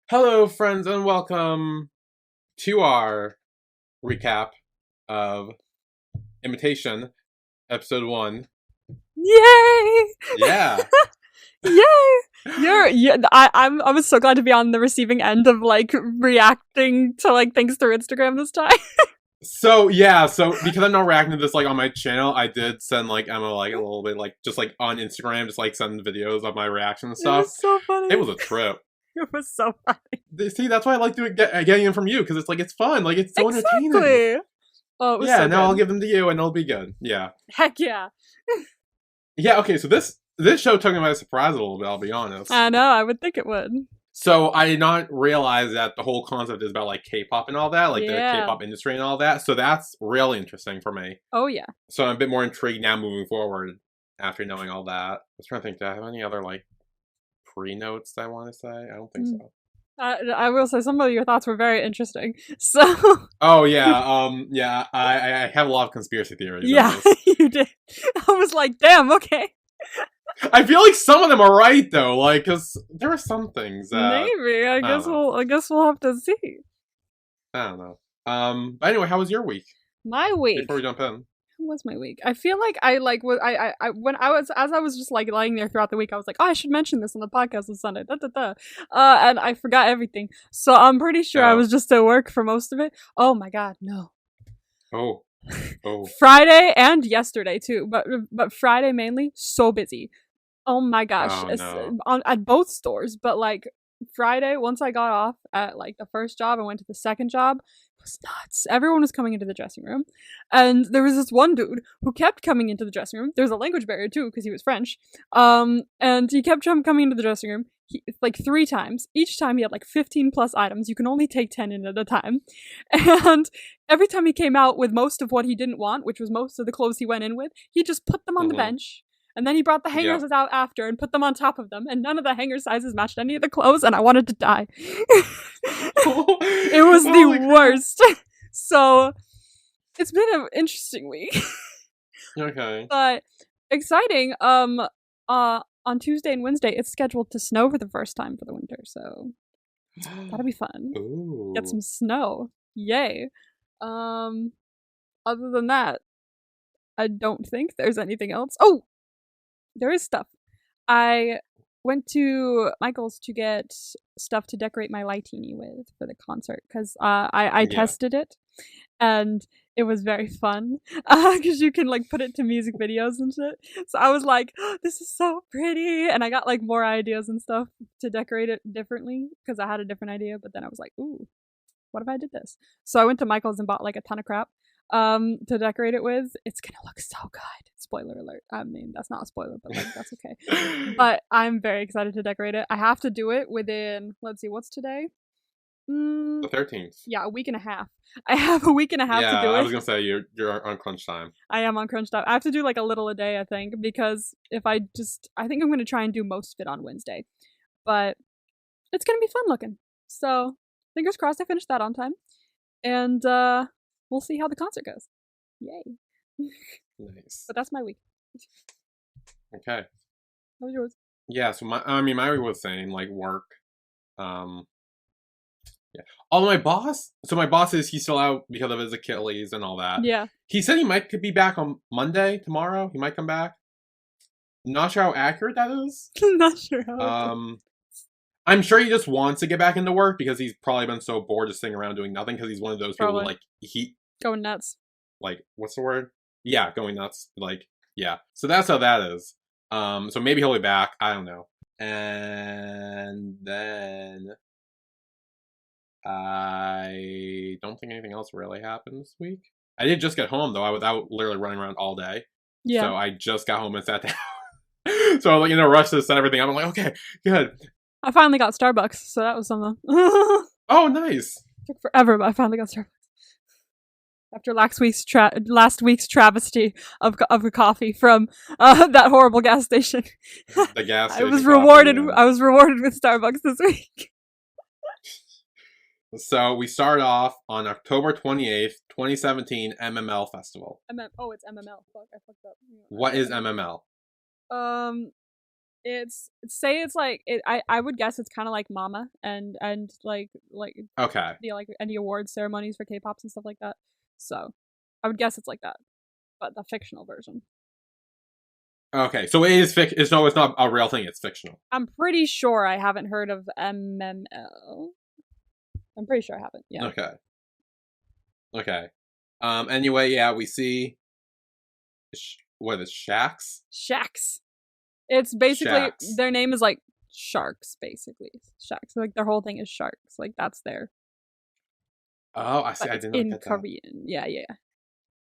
Hello, friends, and welcome to our recap of Imitation, episode 1. Yay! Yeah. Yay! I was so glad to be on the receiving end of like reacting to like things through Instagram this time. So because I'm not reacting to this like on my channel, I did send like Emma like a little bit like just like on Instagram, just like send videos of my reaction and It was stuff. so funny. It was a trip. It was so funny. See, that's why I like getting them from you, because it's like it's fun, like it's so entertaining. Exactly. Oh, it was Yeah, so now good. I'll give them to you, and it'll be good. Yeah. Heck yeah. Yeah. Okay. So this show took me by surprise a little bit. I'll be honest. I know. I would think it would. So I did not realize that the whole concept is about like K-pop and all that, like the K-pop industry and all that. So that's really interesting for me. Oh yeah. So I'm a bit more intrigued now moving forward after knowing all that. I was trying to think, do I have any other like pre-notes that I want to say? I don't think so. I will say some of your thoughts were very interesting. So. Oh yeah, yeah. I have a lot of conspiracy theories. Yeah, you did. I was like, damn. Okay. I feel like some of them are right though, like because there are some things that Maybe. I guess we'll have to see. I don't know. But anyway, how was your week? My week. Before we jump in. How was my week? I feel like I like was I when I was as I was just like lying there throughout the week, I was like, oh, I should mention this on the podcast on Sunday. And I forgot everything. So I'm pretty sure I was just at work for most of it. Oh my god, no. Oh. Friday and yesterday too, but Friday mainly so busy. Oh my gosh, at both stores. But like Friday, once I got off at like the first job and went to the second job, it was nuts. Everyone was coming into the dressing room, and there was this one dude who kept coming into the dressing room. There's a language barrier too because he was French. And he kept coming into the dressing room. Like 3 times. Each time he had like 15 plus items. You can only take 10 in at a time. And every time he came out with most of what he didn't want, which was most of the clothes he went in with, he just put them on the bench. And then he brought the hangers out after and put them on top of them. And none of the hanger sizes matched any of the clothes. And I wanted to die. It was the worst. So it's been an interesting week. Okay. But exciting. On Tuesday and Wednesday, it's scheduled to snow for the first time for the winter, so that'll be fun. Ooh. Get some snow. Yay. Other than that, I don't think there's anything else. Oh! There is stuff. I went to Michael's to get stuff to decorate my lightini with for the concert, because I tested it, and it was very fun, because you can like put it to music videos and shit. So I was like, oh, this is so pretty, and I got like more ideas and stuff to decorate it differently, because I had a different idea, but then I was like, ooh, what if I did this? So I went to Michael's and bought like a ton of crap to decorate it with. It's gonna look so good. Spoiler alert. I mean, that's not a spoiler, but like that's okay. But I'm very excited to decorate it. I have to do it within, let's see, what's today? The 13th. Yeah, a week and a half. I have a week and a half to do it. I was gonna say you're on crunch time. I am on crunch time. I have to do like a little a day, I think, because I think I'm gonna try and do most of it on Wednesday. But it's gonna be fun looking. So fingers crossed I finish that on time. And we'll see how the concert goes. Yay. Nice. But that's my week. Okay. How was yours? Yeah, so my week was saying like work. Yeah. Oh, my boss is he's still out because of his Achilles and all that. Yeah. He said he might be back on Monday, tomorrow. He might come back. Not sure how accurate that is. Not sure how. I'm sure he just wants to get back into work because he's probably been so bored just sitting around doing nothing, because he's one of those people like going nuts. Like, what's the word? Yeah, going nuts. Like, yeah. So that's how that is. So maybe he'll be back. I don't know. And then I don't think anything else really happened this week. I did just get home though. I was out literally running around all day. Yeah. So I just got home and sat down. So I was like in a rush to set everything up. I'm like, okay, good. I finally got Starbucks, so that was something. Oh, nice. It took forever, but I finally got Starbucks. After last week's travesty of a coffee from that horrible gas station. The gas station. I was rewarded with Starbucks this week. So we start off on October 28th, 2017 MML Festival. It's MML. Fuck, I fucked up. What is MML? it's like I would guess it's kind of like Mama and like Okay. the like any award ceremonies for K-pops and stuff like that. So I would guess it's like that, but the fictional version. Okay, so it is it's no, it's not a real thing. It's fictional. I'm pretty sure I haven't heard of MML. I'm pretty sure I haven't. Yeah. Okay. Okay. Anyway, yeah, we see. What is Shacks? Shacks. It's basically Shacks. their name is like sharks. Basically, Shacks. Like their whole thing is sharks. Like that's their. Oh, I see. But I it's didn't in get that. Korean. Yeah.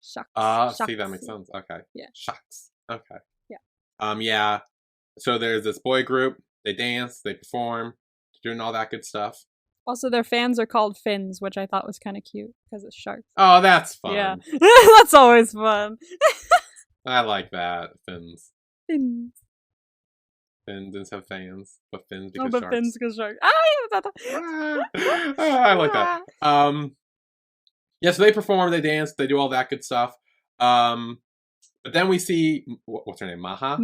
Shucks. See, that makes sense. Okay. Yeah. Shucks. Okay. Yeah. Yeah. So there's this boy group. They dance. They perform. Doing all that good stuff. Also, their fans are called Finns, which I thought was kind of cute because it's sharks. Oh, that's fun. Yeah, that's always fun. I like that. Fins. Finns. Fins have fans, but fins Oh, because but sharks. Finns because sharks. I like that. Yeah, so they perform, they dance, they do all that good stuff. But then we see what's her name, Maha.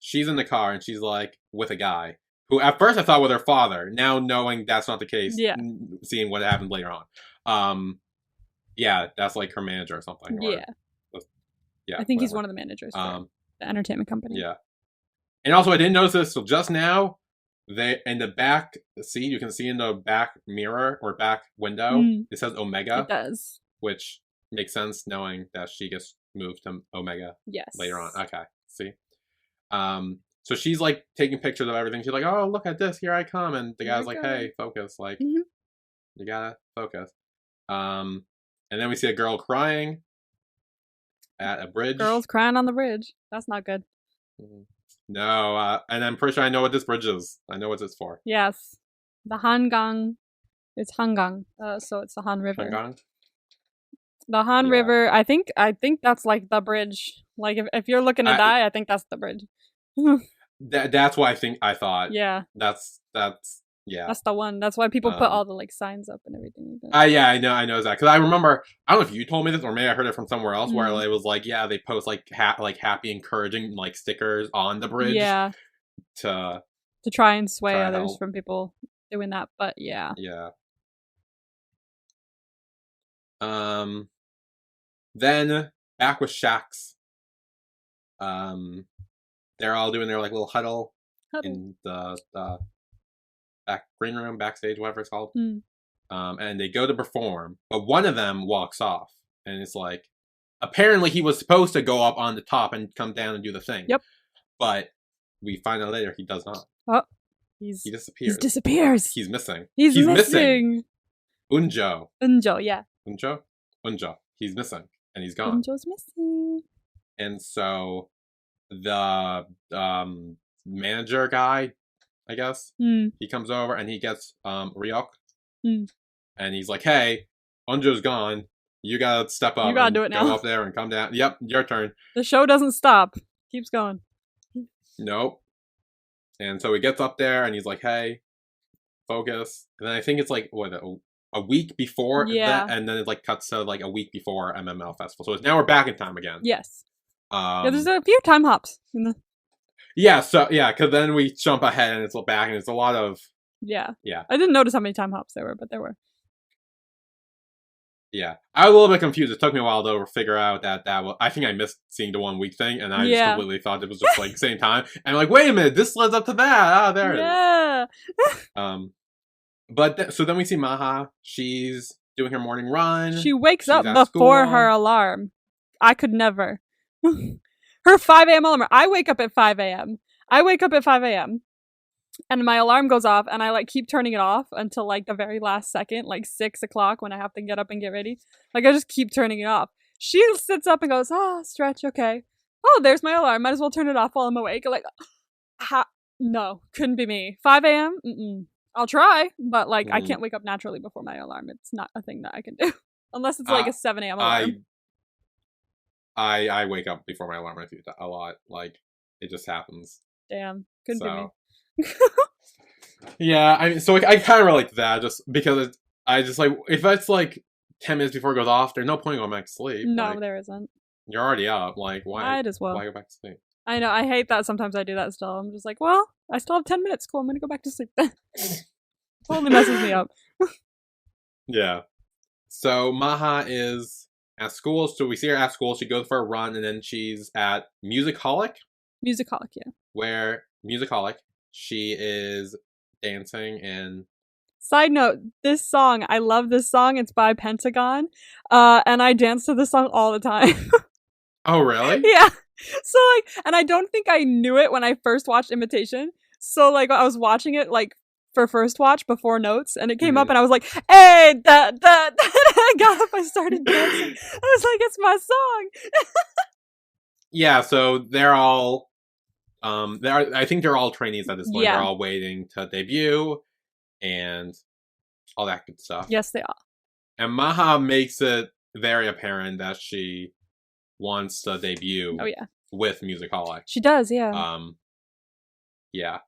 She's in the car and she's like with a guy who at first I thought was her father. Now knowing that's not the case, Yeah. Seeing what happened later on. Yeah, that's like her manager or something. Yeah. Yeah. I think he's one of the managers for the entertainment company. Yeah. And also, I didn't notice this till just now. They in the back seat, you can see in the back mirror or back window, it says Omega. It does. Which makes sense knowing that she gets moved to Omega later on. Okay, see. So she's like taking pictures of everything. She's like, "Oh, look at this! Here I come!" And the guy's like, "Hey, focus! Like, you gotta focus." And then we see a girl crying at a bridge. Girls crying on the bridge. That's not good. No, and I'm pretty sure I know what this bridge is. I know what it's for. Yes, the Hangang. It's Hangang. So it's the Han River. Hangang? The Han River. I think that's like the bridge. Like if you're looking to die, I think that's the bridge. That's why I thought. Yeah. That's yeah. That's the one. That's why people put all the like signs up and everything like that. Yeah, I know that because I remember. I don't know if you told me this or maybe I heard it from somewhere else where it was like, yeah, they post like happy, encouraging like stickers on the bridge. Yeah. To try and sway others from people doing that, but yeah. Yeah. Then back with Shacks. They're all doing their like little huddle. In the back green room, backstage, whatever it's called. And they go to perform, but one of them walks off, and it's like, apparently he was supposed to go up on the top and come down and do the thing. Yep. But we find out later he does not. Oh, he disappears. He disappears. He's missing. He's missing. Unjo, yeah. Unjo. He's missing, and he's gone. Unjo's missing. And so the manager guy, I guess, he comes over and he gets Ryuk, and he's like, "Hey, Unjo's gone. You gotta step up. You gotta do it now. Go up there and come down. Yep, your turn. The show doesn't stop. Keeps going." Nope. And so he gets up there and he's like, "Hey, focus." And then I think it's like a week before that, and then it like cuts to like a week before MML Festival. So now we're back in time again. Yes. Yeah, there's a few time hops in the. Yeah, because then we jump ahead and it's back and it's a lot of. Yeah. Yeah. I didn't notice how many time hops there were, but there were. Yeah, I was a little bit confused. It took me a while to figure out that was. I think I missed seeing the 1 week thing, and I just completely thought it was just like same time. And I'm like, wait a minute, this leads up to that. There it is. But so then we see Maha. She's doing her morning run. She wakes up before her alarm. I could never. Her 5 a.m. alarm. I wake up at 5 a.m. And my alarm goes off, and I like keep turning it off until like the very last second, like 6 o'clock when I have to get up and get ready. Like I just keep turning it off. She sits up and goes, stretch, okay. Oh, there's my alarm. Might as well turn it off while I'm awake. Like, no, couldn't be me. 5 a.m. I'll try, but like I can't wake up naturally before my alarm. It's not a thing that I can do unless it's like a 7 a.m. alarm. I wake up before my alarm a lot. Like it just happens. Damn, couldn't be me. Yeah, I mean, so I kind of relate to that just because I just like if it's like 10 minutes before it goes off, there's no point going back to sleep. No, like, there isn't. You're already up. Like why? Might as well. Why go back to sleep? I know. I hate that. Sometimes I do that still. I'm just like, well, I still have 10 minutes. Cool. I'm gonna go back to sleep then. Totally messes me up. Yeah. So Maha is at school. So we see her at school. She goes for a run, and then she's at Musicolic. Musicolic, yeah. Where Musicolic, she is dancing and. Side note, this song, I love this song. It's by Pentagon. And I dance to this song all the time. Oh, really? Yeah. So, like, and I don't think I knew it when I first watched Imitation. So, like, I was watching it, like, for first watch before notes, and it came up, and I was like, hey, that. I got up, I started dancing. I was like, it's my song. Yeah, so they're all, I think they're all trainees at this point. Yeah. They're all waiting to debut, and all that good stuff. Yes, they are. And Maha makes it very apparent that she wants to debut. Oh, yeah. With Musicolic. She does, yeah. Yeah.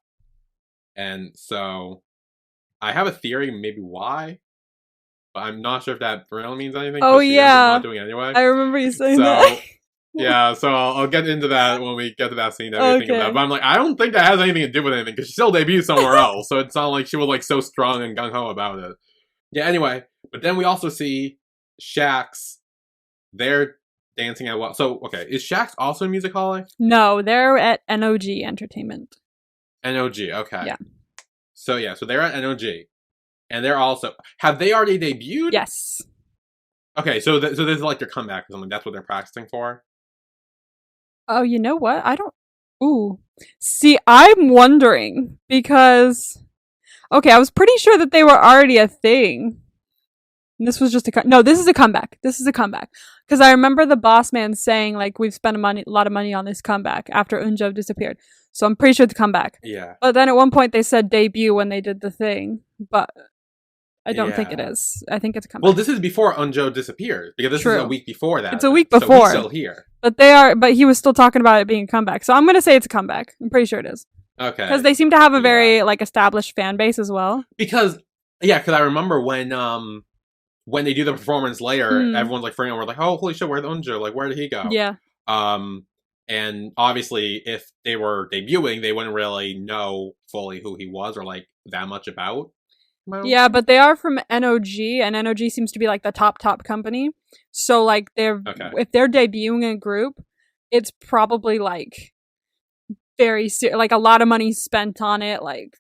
And so I have a theory maybe why, but I'm not sure if that really means anything. Oh, yeah. Not doing it anyway. I remember you saying that. Yeah, so I'll get into that when we get to that scene that we think about. But I'm like, I don't think that has anything to do with anything, because she still debuted somewhere else. So it's not like she was like so strong and gung-ho about it. Yeah, anyway. But then we also see Shax. They're dancing at what? So, okay, is Shax also in Musicolic? No, they're at NOG Entertainment. NOG, okay. Yeah. So they're at NOG. And they're also... Have they already debuted? Yes. Okay, so this is like their comeback or something. That's what they're practicing for? Oh, you know what? I don't... Ooh. See, I'm wondering, because... Okay, I was pretty sure that they were already a thing. And this was just a... No, this is a comeback. This is a comeback. Because I remember the boss man saying, like, we've spent a lot of money on this comeback after Eunjo disappeared. So I'm pretty sure it's a comeback. Yeah. But then at one point they said debut when they did the thing. But I don't think it is. I think it's a comeback. Well, this is before Eunjo disappeared. Because this is a week before that. It's a week before. So he's still here. But he was still talking about it being a comeback. So I'm going to say it's a comeback. I'm pretty sure it is. Okay. Because they seem to have a very, like, established fan base as well. Because I remember when they do the performance later, everyone's like freaking out. We're like, oh, holy shit, where's Eunjo? Like, where did he go? Yeah. And obviously, if they were debuting, they wouldn't really know fully who he was or, like, that much about him. Yeah, but they are from NOG, and NOG seems to be, like, the top company. So, like, if they're debuting a group, it's probably, like, like, a lot of money spent on it. Like,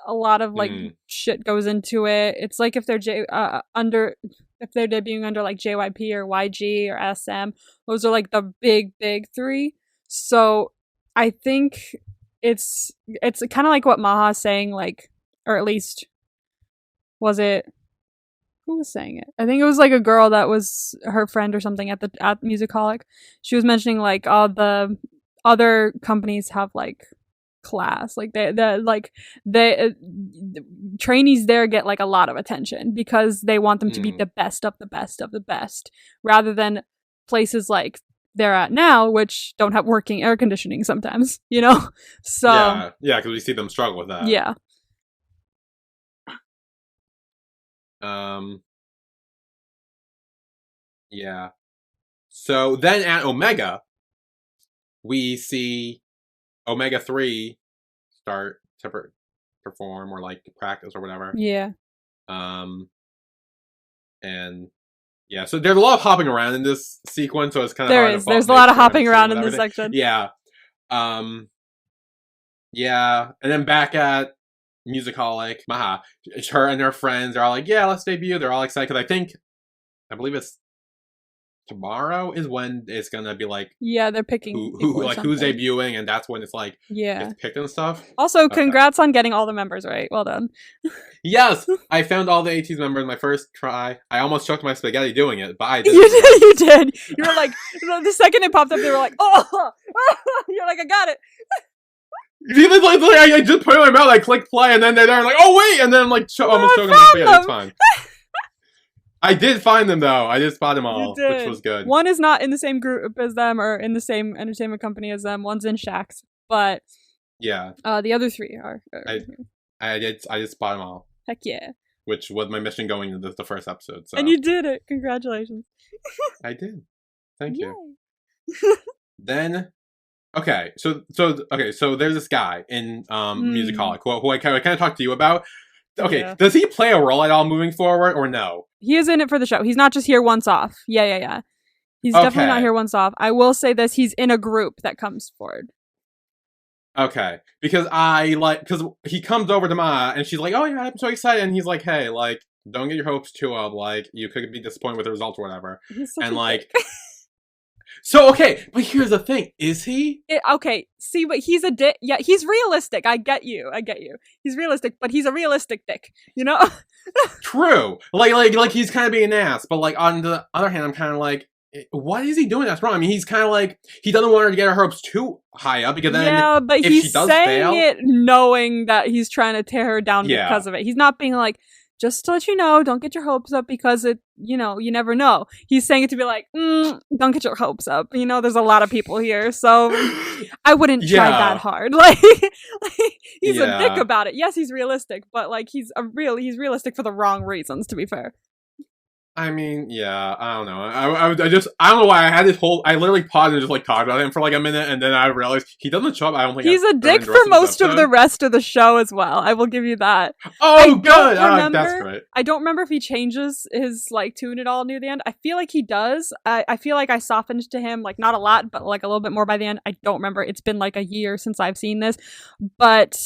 a lot of, like, shit goes into it. It's like if they're if they're debuting under, like, JYP or YG or SM, those are, like, the big three. So I think it's kind of like what Maha's saying, like, or at least was it, who was saying it? I think it was like a girl that was her friend or something at Musicolic. She was mentioning, like, all the other companies have, like, class, like the trainees there get, like, a lot of attention because they want them to be the best of the best of the best, rather than places like they're at now, which don't have working air conditioning sometimes, you know? So yeah, because we see them struggle with that. Yeah. Yeah. So then at Omega, we see Omega 3 start to perform or, like, practice or whatever. Yeah. And yeah, so there's a lot of hopping around in this sequence, so it's kind of hard to there's a lot of hopping around in this section. Yeah. Yeah, and then back at Musicolic, Maha, her and her friends are all like, yeah, let's debut. They're all excited because I believe it's tomorrow is when it's gonna be like, yeah, they're picking who's debuting, and that's when it's like it's picked and stuff. Also, congrats on getting all the members right. Well done. Yes, I found all the ATEEZ members in my first try. I almost choked my spaghetti doing it, but I did. You did. You were like, the second it popped up, they were like, oh, you're like, I got it. I just put it in my mouth, I clicked play, and then they're like, oh wait, and then I'm like almost choking my spaghetti. It's fine. I did find them, though. I did spot them all, which was good. One is not in the same group as them or in the same entertainment company as them. One's in Shax, but yeah, the other three are I did spot them all. Heck yeah. Which was my mission going into the first episode. So. And you did it. Congratulations. I did. Thank you. Then Okay, so there's this guy in Hmm. Musicalic who I kind of talked to you about. Okay, Yeah. does he play a role at all moving forward or no? He is in it for the show. He's not just here once off. Yeah, yeah, yeah. He's definitely not Okay, here once off. I will say this: he's in a group that comes forward. okay, because because he comes over to Ma and she's like, "Oh yeah, I'm so excited," and he's like, "Hey, like, don't get your hopes too up. Like, you could be disappointed with the results or whatever." He's such And a dick. like, so okay, but here's the thing: is he Okay, see, but he's a dick. Yeah, he's realistic. I get you. I get you. He's realistic, but he's a realistic dick. You know? true? Like he's kind of being an ass, but like on the other hand, I'm kind of like, what is he doing that's wrong? I mean, he's kind of like he doesn't want her to get her hopes too high up because then Yeah, but if she he's does saying fail, it knowing that he's trying to tear her down yeah, because of it. He's not being like, just to let you know, don't get your hopes up because you never know. He's saying it to be like, don't get your hopes up. There's a lot of people here, so I wouldn't try that yeah, hard. Like he's a dick yeah. about it. Yes, he's realistic, but like he's realistic for the wrong reasons, to be fair. I mean, yeah, I don't know. I don't know why I had this whole. I literally paused and just like talked about him for like a minute, and then I realized he doesn't show up. I don't think He's a during dick the for rest of this most of the episode. rest of the show as well. I will give you that. I Oh, don't good. That's remember. great. I don't remember if he changes his like tune at all near the end. I feel like he does. I feel like I softened to him, like not a lot, but like a little bit more by the end. I don't remember. It's been like a year since I've seen this, but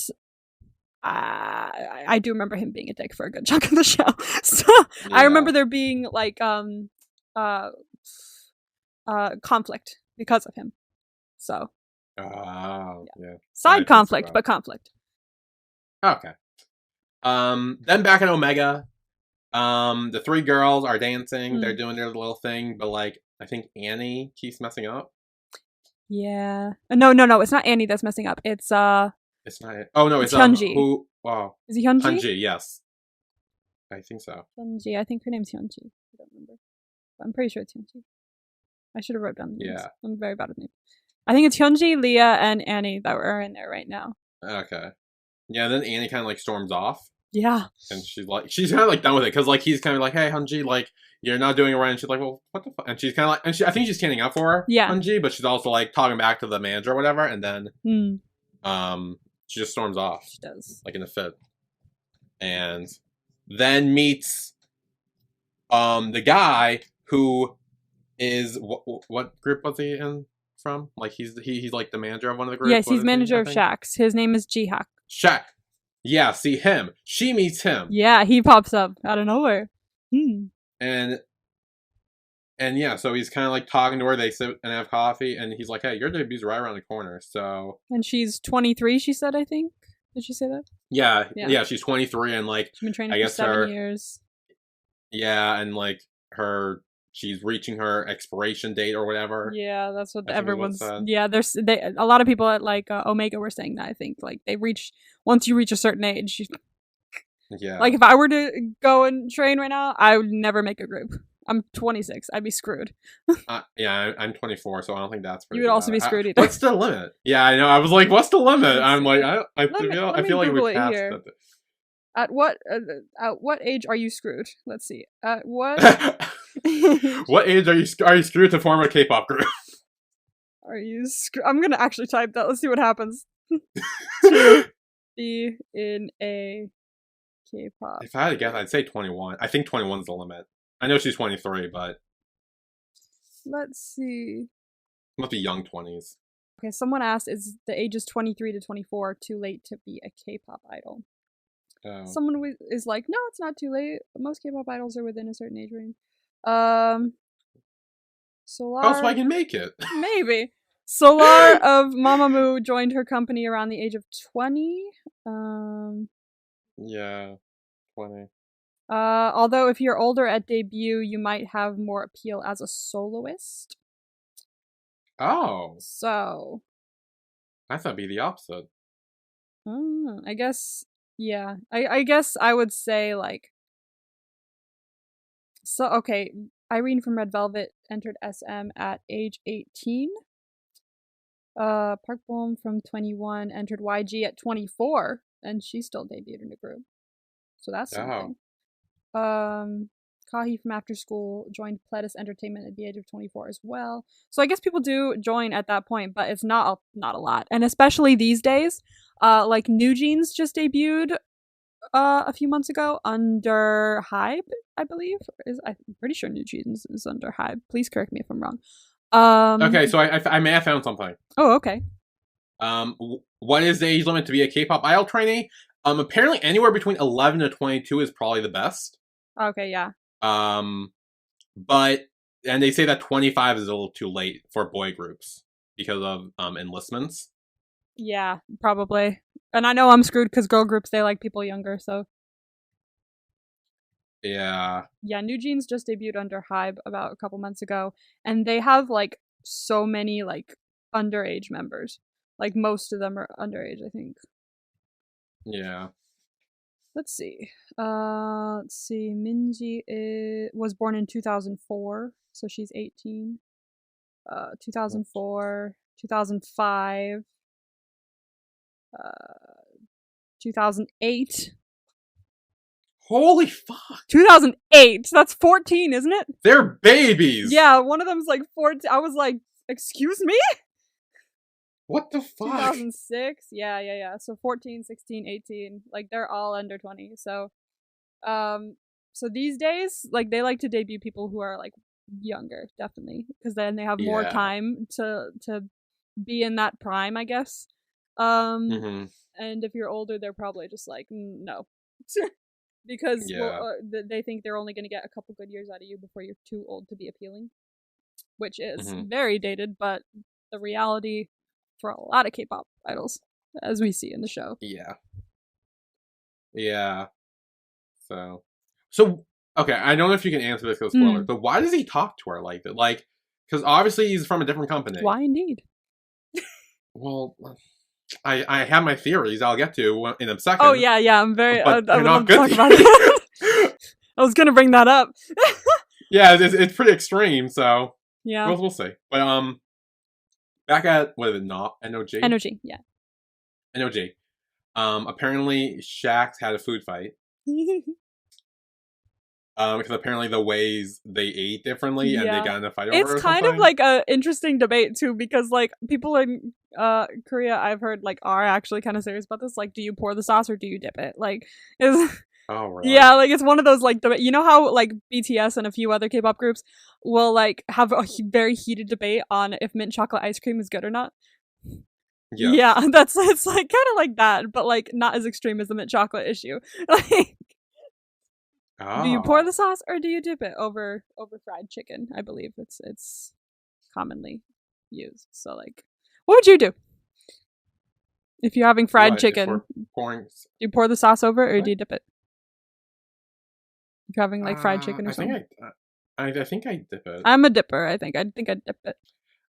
I do remember him being a dick for a good chunk of the show. So I Yeah. remember there being like uh conflict because of him. So Oh, yeah, yeah. I side can see conflict, that. but conflict. Okay. Then back in Omega, the three girls are dancing. Hmm. They're doing their little thing, but like I think Annie keeps messing up. Yeah. No, no, no. It's not Annie that's messing up. It's not. Oh no, It's it's Hyunji. who? Wow, Is he Hyunji? Hanji. Yes, I think so. Hyunji. I think her name's Hyunji. I don't remember. But I'm pretty sure it's Hyunji. I should have wrote down the names. Yeah. I'm very bad at names. I think it's Hyunji, Leah, and Annie that are in there right now. Okay. Yeah. Then Annie kind of like storms off. Yeah. And she's kind of like done with it because like he's kind of like, hey Hunji, like you're not doing it right, and she's like, well, what the fuck? And she's kind of like, I think she's standing up for her, Yeah. Hunji, but she's also like talking back to the manager or whatever, and then Hmm. she just storms off She does. like in a fit, and then meets the guy who is what group was he in from? Like he's like the manager of one of the groups. Yes, he's What is he? manager I of think Shax. His name is Jihak. Shaq. Yeah, see him. She meets him, Yeah, he pops up out of nowhere. Hmm. and yeah, so he's kind of like talking to her. They sit and have coffee, and he's like, "Hey, your debut's right around the corner." So And she's 23, she said, I think. Did she say that? yeah, Yeah. yeah, she's 23, and like She's been training I for guess 7 years. yeah, and like she's reaching her expiration date or whatever. Yeah, that's what I think is what it everyone's. said. Yeah, a lot of people at like Omega were saying that. I think like once you reach a certain age. Yeah, Like if I were to go and train right now, I would never make a group. I'm 26. I'd be screwed. yeah, I'm 24, so I don't think that's pretty You would also bad. be screwed either. What's the limit? Yeah, I know. I was like, "What's the limit?" I'm like, I Let me feel like Google we it passed here. that. At what age are you screwed? Let's see. At what What age are you screwed to form a K-pop group? are you screwed? I'm gonna actually type that. Let's see what happens. To be in a K-pop. If I had to guess, I'd say 21. I think 21 is the limit. I know she's 23, but Let's see. must be young 20s. Okay, someone asked, is the ages 23 to 24 too late to be a K-pop idol? Oh. Someone is like, no, it's not too late. Most K-pop idols are within a certain age range. Solar. Oh, so I can make it. Maybe. Solar of Mamamoo joined her company around the age of 20. Yeah, 20. Although if you're older at debut, you might have more appeal as a soloist. Oh, So, I thought it'd be the opposite. I guess, yeah. I guess I would say, like, so, okay, Irene from Red Velvet entered SM at age 18. Park Bom from 21 entered YG at 24, and she still debuted in the group. So that's something. Oh. Kahi from After School joined Pledis Entertainment at the age of 24 as well. So I guess people do join at that point, but it's not a lot. And especially these days, like New Jeans just debuted a few months ago under Hybe, I believe. I'm pretty sure New Jeans is under Hybe. Please correct me if I'm wrong. Okay, so I may have found something. Oh, okay. What is the age limit to be a K-pop idol trainee? Apparently anywhere between 11 to 22 is probably the best. Okay, yeah. But and they say that 25 is a little too late for boy groups because of enlistments. Yeah, probably. And I know I'm screwed because girl groups, they like people younger, so. Yeah. Yeah, New Jeans just debuted under Hybe about a couple months ago, and they have, like, so many, like, underage members. Like, most of them are underage, I think. Yeah. Let's see. Minji was born in 2004, so she's 18. 2004, 2005, 2008. Holy fuck! 2008. That's 14, isn't it? They're babies. Yeah, one of them's like 14. I was like, excuse me? What the fuck? 2006. Yeah. So 14, 16, 18. Like, they're all under 20. So, so these days, like, they like to debut people who are, like, younger, definitely. Because then they have more time to be in that prime, I guess. And if you're older, they're probably just like, no. Because they think they're only going to get a couple good years out of you before you're too old to be appealing. Which is very dated, but the reality for a lot of K-pop idols, as we see in the show. Yeah. So okay, I don't know if you can answer this because spoilers, but why does he talk to her like that? Like, because obviously he's from a different company. Why indeed? Well, I have my theories I'll get to in a second. Oh, yeah, I'm very... I would love to talk about it. I was gonna bring that up. Yeah, it's pretty extreme, so... Yeah. We'll see. But, back at, what is it, NOG? NOG, yeah. NOG. Apparently, Shax had a food fight. Because apparently the ways they ate differently and they got in a fight over it's kind of like a interesting debate too, because like people in Korea I've heard like are actually kind of serious about this. Like, do you pour the sauce or do you dip it? Like, is oh really? Yeah, like it's one of those like you know how like BTS and a few other K-pop groups will like have a very heated debate on if mint chocolate ice cream is good or not. Yeah, it's like kind of like that, but like not as extreme as the mint chocolate issue. Like, do you pour the sauce or do you dip it over fried chicken? I believe it's commonly used. So like, what would you do if you're having fried chicken? Do you pour the sauce over or do you dip it? If you're having like fried chicken or something. I think I dip it. I'm a dipper. I think I'd dip it.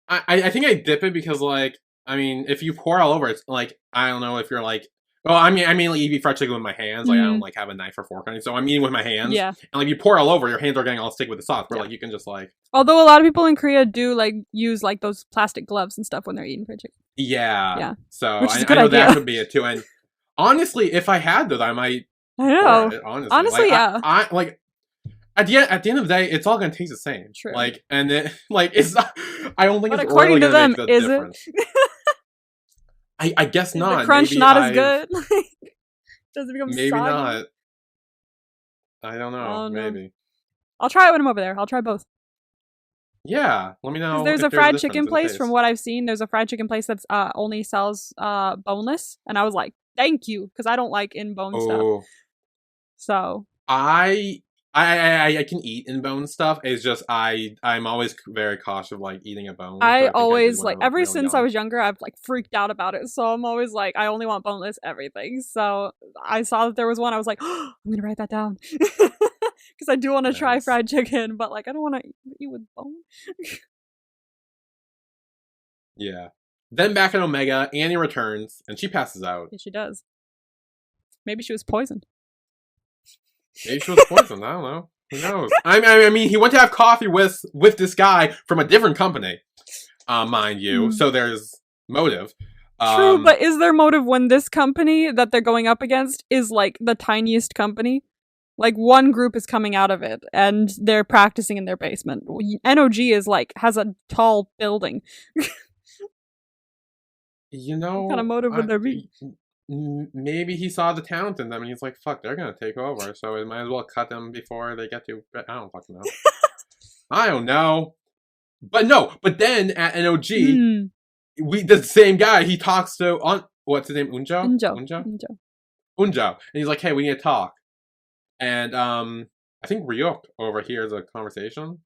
I think I dip it because like I mean if you pour all over it's like I don't know if you're like. Well, I mainly eat fried chicken with my hands. Like, I don't, like, have a knife or fork on it. So I'm eating with my hands. Yeah. And, like, you pour all over, your hands are getting all stick with the sauce. But, like, you can just, like... Although a lot of people in Korea do, like, use, like, those plastic gloves and stuff when they're eating fried chicken. Yeah. So, which is I know that could be it, too. And, honestly, if I had those, I might... I know. It, honestly, like, I like... At the end of the day, it's all going to taste the same. True. Like, and it... Like, it's not... I don't think but it's according really to them, make the is difference. it? I guess not. The crunch maybe not as good? Does it become maybe soggy? not. I don't know. Maybe. I'll try it when I'm over there. I'll try both. Yeah, let me know. There's a fried chicken place, from what I've seen. There's a fried chicken place that's only sells boneless, and I was like, thank you, because I don't like in bone stuff. So I can eat in bone stuff. It's just I'm always very cautious of like eating a bone. I always like ever since I was younger, I've like freaked out about it. So I'm always like, I only want boneless everything. So I saw that there was one. I was like, oh, I'm gonna write that down because I do want to try fried chicken, but like I don't want to eat with bone. Yeah. Then back at Omega, Annie returns and she passes out. Yeah, she does. Maybe she was poisoned. Maybe she was poisoned. I don't know. Who knows? I mean, he went to have coffee with this guy from a different company, mind you. So there's motive. True, but is there motive when this company that they're going up against is like the tiniest company? Like, one group is coming out of it, and they're practicing in their basement. NOG is, like, has a tall building. You know, what kind of motive would there be? Maybe he saw the talent in them, and he's like, fuck, they're gonna take over, so we might as well cut them before they get to... I don't fucking know. I don't know. But then at NOG, the same guy, he talks to... what's his name? Unjo? And he's like, hey, we need to talk. And I think Ryuk overhears a conversation.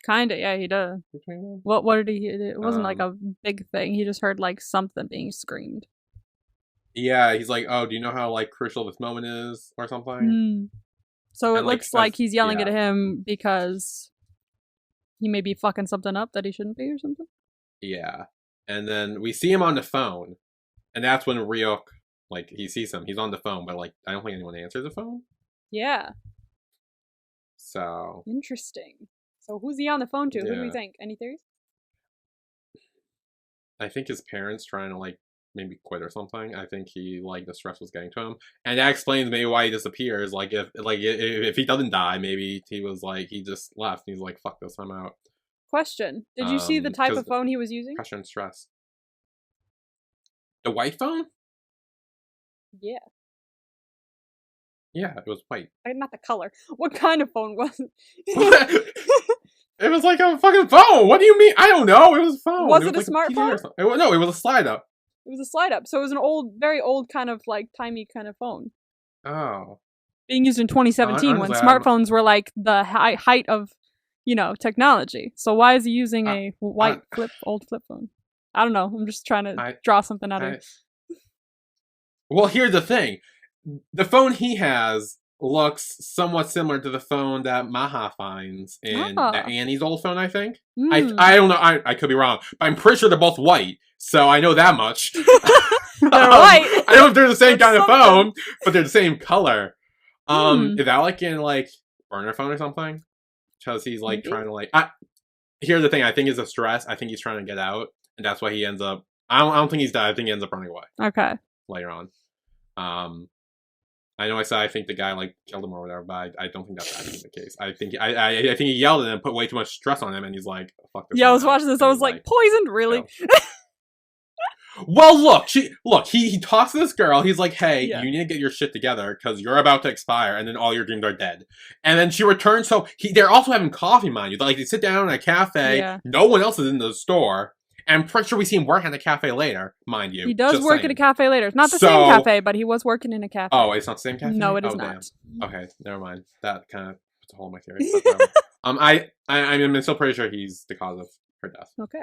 Kinda, yeah, he does. Between them. What did he hear? It wasn't like a big thing. He just heard like something being screamed. Yeah, he's like, oh, do you know how like crucial this moment is or something? So it looks like he's yelling at him because he may be fucking something up that he shouldn't be or something. Yeah. And then we see him on the phone. And that's when Ryuk, like, he sees him. He's on the phone, but like, I don't think anyone answers the phone. Yeah. So. Interesting. So who's he on the phone to? Yeah. Who do we think? Any theories? I think his parents trying to like maybe quit or something. I think he like the stress was getting to him, and that explains maybe why he disappears. Like if he doesn't die, maybe he was like he just left. And he's like, fuck this, I'm out. Question: did you see the type of phone he was using? Pressure and stress. The white phone? Yeah. Yeah, it was white. Not the color. What kind of phone was it? It was like a fucking phone. What do you mean? I don't know. It was a phone. Was it a smartphone? No, it was a slide up. It was a slide up. So it was an old, very old kind of like timey kind of phone. Oh. Being used in 2017 when smartphones were like the height of, technology. So why is he using a white old flip phone? I don't know. I'm just trying to draw something out of it. Well, here's the thing. The phone he has looks somewhat similar to the phone that Maha finds in Annie's old phone, I think. I don't know. I could be wrong. But I'm pretty sure they're both white. So I know that much. They're white. I don't know if they're the same kind of phone, but they're the same color. Is that like in like burner phone or something? Because he's like trying to like... here's the thing. I think it's a stress. I think he's trying to get out. And that's why he ends up... I don't think he's dead. I think he ends up running away. Okay. Later on. I know I said I think the guy like killed him or whatever, but I don't think that's actually the case. I think he yelled at him and put way too much stress on him, and he's like, "Fuck this." Yeah, I was watching this. I was like, poisoned, really? Well, look. He talks to this girl. He's like, "Hey, you need to get your shit together because you're about to expire, and then all your dreams are dead." And then she returns. So they're also having coffee, mind you. Like they sit down in a cafe. Yeah. No one else is in the store. I'm pretty sure we see him work at the cafe later, mind you. He does work at a cafe later. It's not the same cafe, but he was working in a cafe. Oh, it's not the same cafe? No, it is not. Damn. Okay, never mind. That kind of puts a hole in my theory. I'm still pretty sure he's the cause of her death. Okay.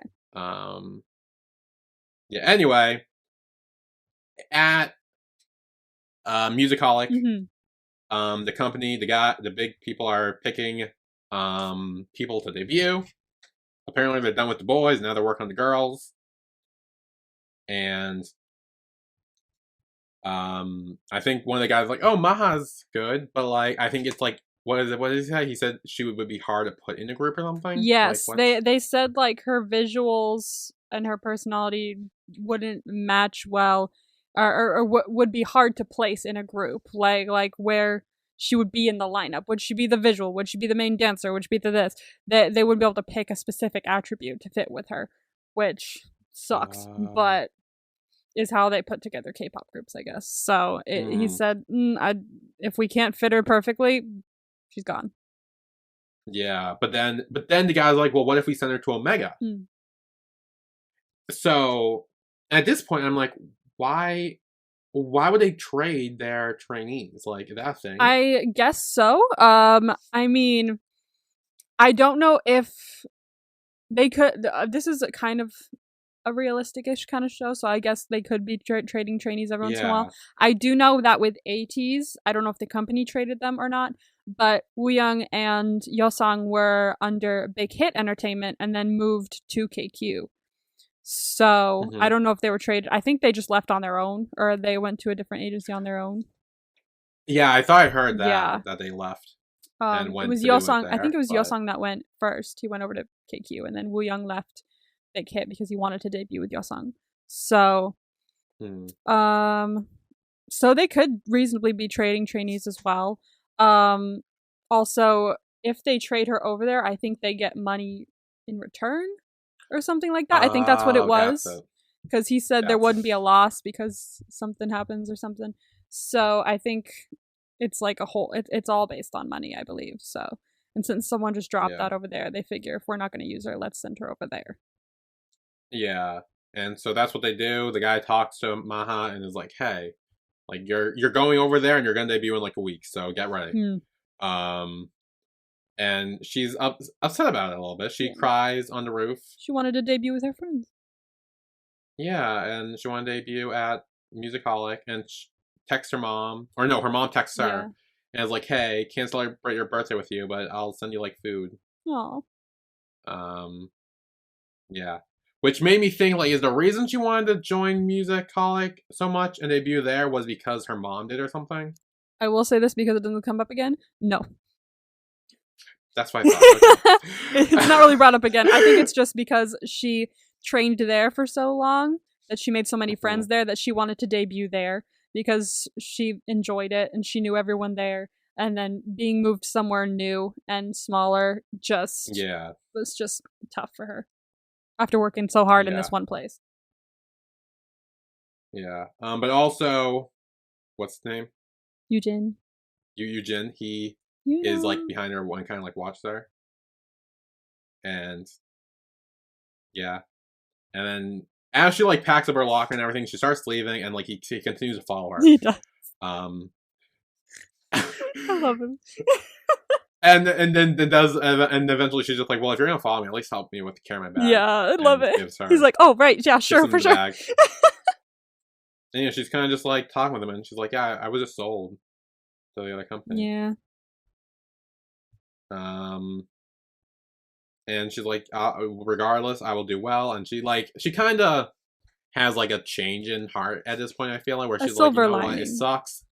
Yeah, anyway. At Musicolic, the company, the big people are picking people to debut. Apparently they're done with the boys, now they're working on the girls. And I think one of the guys was like, oh, Maha's good, but like I think it's like what did he say? He said she would be hard to put in a group or something? Yes. Like, they said like her visuals and her personality wouldn't match well or would be hard to place in a group. Like where she would be in the lineup. Would she be the visual? Would she be the main dancer? Would she be the this? They wouldn't be able to pick a specific attribute to fit with her, which sucks, but is how they put together K-pop groups, I guess. So he said, if we can't fit her perfectly, she's gone. Yeah, but then the guy's like, well, what if we send her to Omega? So at this point, I'm like, why would they trade their trainees? Like that thing? I guess so. I mean, I don't know if they could. This is kind of a realistic-ish kind of show, so I guess they could be trading trainees every once in a while. I do know that with ATs, I don't know if the company traded them or not, but Wooyoung and Yeosang were under Big Hit Entertainment and then moved to KQ. So I don't know if they were traded. I think they just left on their own, or they went to a different agency on their own. Yeah, I thought I heard that that they left. It was Yeosang. I think it was Yeosang that went first. He went over to KQ, and then Wooyoung left Big Hit because he wanted to debut with Yeosang. So, so they could reasonably be trading trainees as well. Also, if they trade her over there, I think they get money in return or something like that. I think that's what it Oh, was. Because he said there wouldn't be a it. loss because something happens or something. So I think it's like a whole, it's all based on money, I believe. So, and since someone just dropped Yeah. that over there, they figure if we're not going to use her, let's send her over there. Yeah. And so that's what they do. The guy talks to Maha and is like, "Hey, like you're going over there and you're gonna debut in like a week, so get ready." Um, and she's upset about it a little bit. She cries on the roof. She wanted to debut with her friends. Yeah, and she wanted to debut at Musicolic and texts her mom, or no, her mom texts her and is like, "Hey, can't celebrate your birthday with you, but I'll send you like food." Aw. Yeah. Which made me think, like, is the reason she wanted to join Musicolic so much and debut there was because her mom did or something? I will say this because it doesn't come up again. No. That's what I thought. Okay. It's not really brought up again. I think it's just because she trained there for so long that she made so many friends there that she wanted to debut there because she enjoyed it and she knew everyone there. And then being moved somewhere new and smaller was just tough for her after working so hard in this one place. Yeah. But also, what's the name? Eugene. Eugene. He is like behind her and kind of like watches her. And yeah. And then as she like packs up her locker and everything, she starts leaving and like he continues to follow her. He does. I love him. and then eventually she's just like, well, if you're gonna follow me, at least help me with carrying my bag. Yeah, I love it. He's like, oh right, yeah, sure, for sure. And yeah, she's kind of just like talking with him, and she's like, yeah, I was just sold to the other company. Yeah. And she's like, regardless, I will do well. And she kind of has like a change in heart at this point. I feel like where she's like, you know what, it sucks.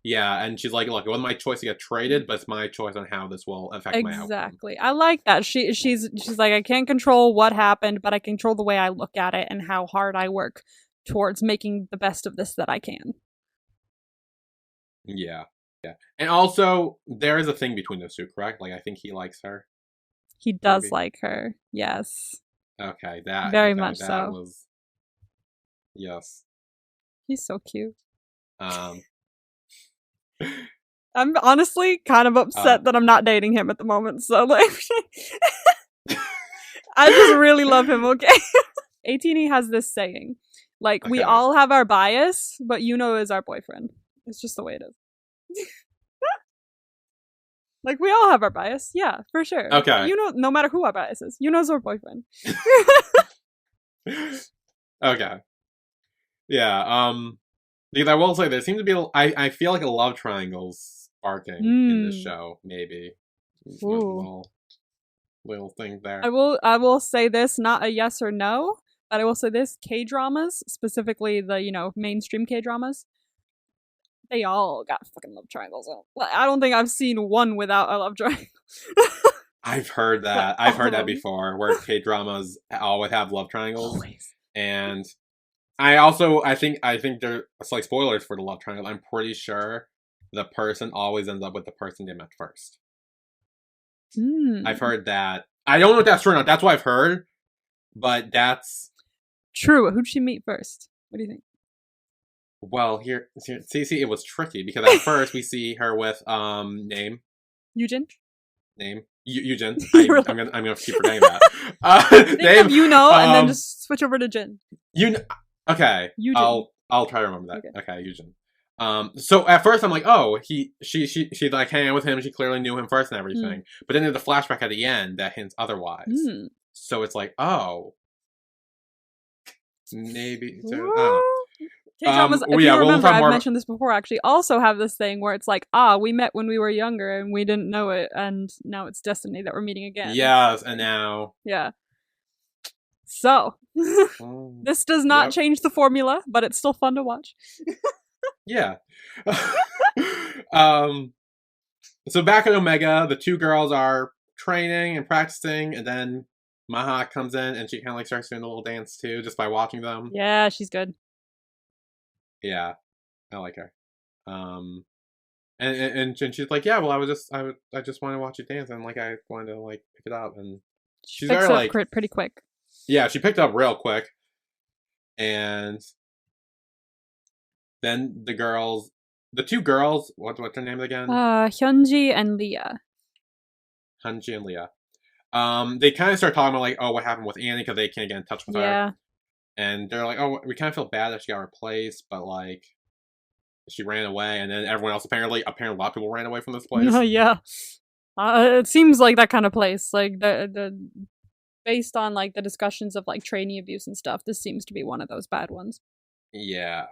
Yeah, and she's like, look, it wasn't my choice to get traded, but it's my choice on how this will affect my outcome. Exactly. I like that. She's like, I can't control what happened, but I control the way I look at it and how hard I work towards making the best of this that I can. Yeah. Yeah. And also, there is a thing between those two, correct? Like, I think he likes her. He does like her. Yes. Okay, that very much so. Was yes. He's so cute. I'm honestly kind of upset that I'm not dating him at the moment. So like, I just really love him. Okay. 18 has this saying, like, we all have our bias, but Yuno is our boyfriend. It's just the way it is. Like, we all have our bias. Yeah, for sure. Okay. Yuno, no matter who our bias is, Yuno's our boyfriend. Okay. Yeah, because I will say there seems to be, I feel like a love triangle's sparking in this show, maybe. Little thing there. I will say this, not a yes or no, but I will say this, K-dramas, specifically the, mainstream K-dramas, they all got fucking love triangles. I don't think I've seen one without a love triangle. I've heard that. I've heard that before, where K-dramas always have love triangles. Always. And I think it's like spoilers for the love triangle. I'm pretty sure the person always ends up with the person they met first. I've heard that. I don't know if that's true or not. That's what I've heard. But that's true. Who'd she meet first? What do you think? Well, see, it was tricky because at first we see her with name Eugene. Eugene. I'm gonna keep forgetting that. Name and then just switch over to Jin. Okay. Eugene. I'll try to remember that. Okay, Eugene. So at first I'm like, oh, she like hanging out with him. She clearly knew him first and everything. But then there's a flashback at the end that hints otherwise. So it's like, oh, maybe. I don't know. K-dramas, if you remember, I've mentioned this before, actually, also have this thing where it's like, we met when we were younger and we didn't know it, and now it's destiny that we're meeting again. Yes, and now. Yeah. So, this does not change the formula, but it's still fun to watch. Yeah. So back at Omega, the two girls are training and practicing, and then Maha comes in and she kind of like starts doing a little dance too, just by watching them. Yeah, she's good. Yeah, I like her. And she's like, yeah, well, I just want to watch you dance, and like I wanted to like pick it up, and She she's picks very it like, up pretty quick. yeah, she picked up real quick, and then the two girls, what's their names again? Hyunji and Leah. Hanji and Leah. They kind of start talking about like, oh, what happened with Annie because they can't get in touch with her, and they're like, oh, we kind of feel bad that she got replaced, but like, she ran away, and then everyone else apparently a lot of people ran away from this place. Yeah. It seems like that kind of place. Like the based on like the discussions of like trainee abuse and stuff, this seems to be one of those bad ones. Yeah.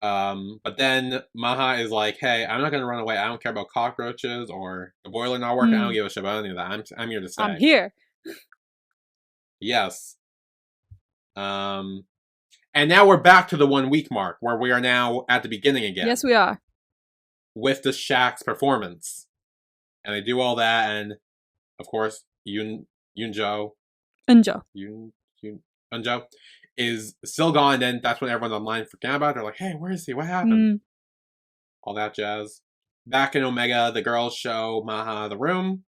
But then Maha is like, hey, I'm not gonna run away. I don't care about cockroaches or the boiler not working. I don't give a shit about any of that. I'm here to stay. I'm here. Yes. And now we're back to the 1 week mark where we are now at the beginning again. Yes, we are. With the Shaq's performance. And they do all that, and of course, Unjo is still gone, and then that's when everyone's online freaking about it. They're like, hey, where is he? What happened? All that jazz. Back in Omega, the girls show Maha the room.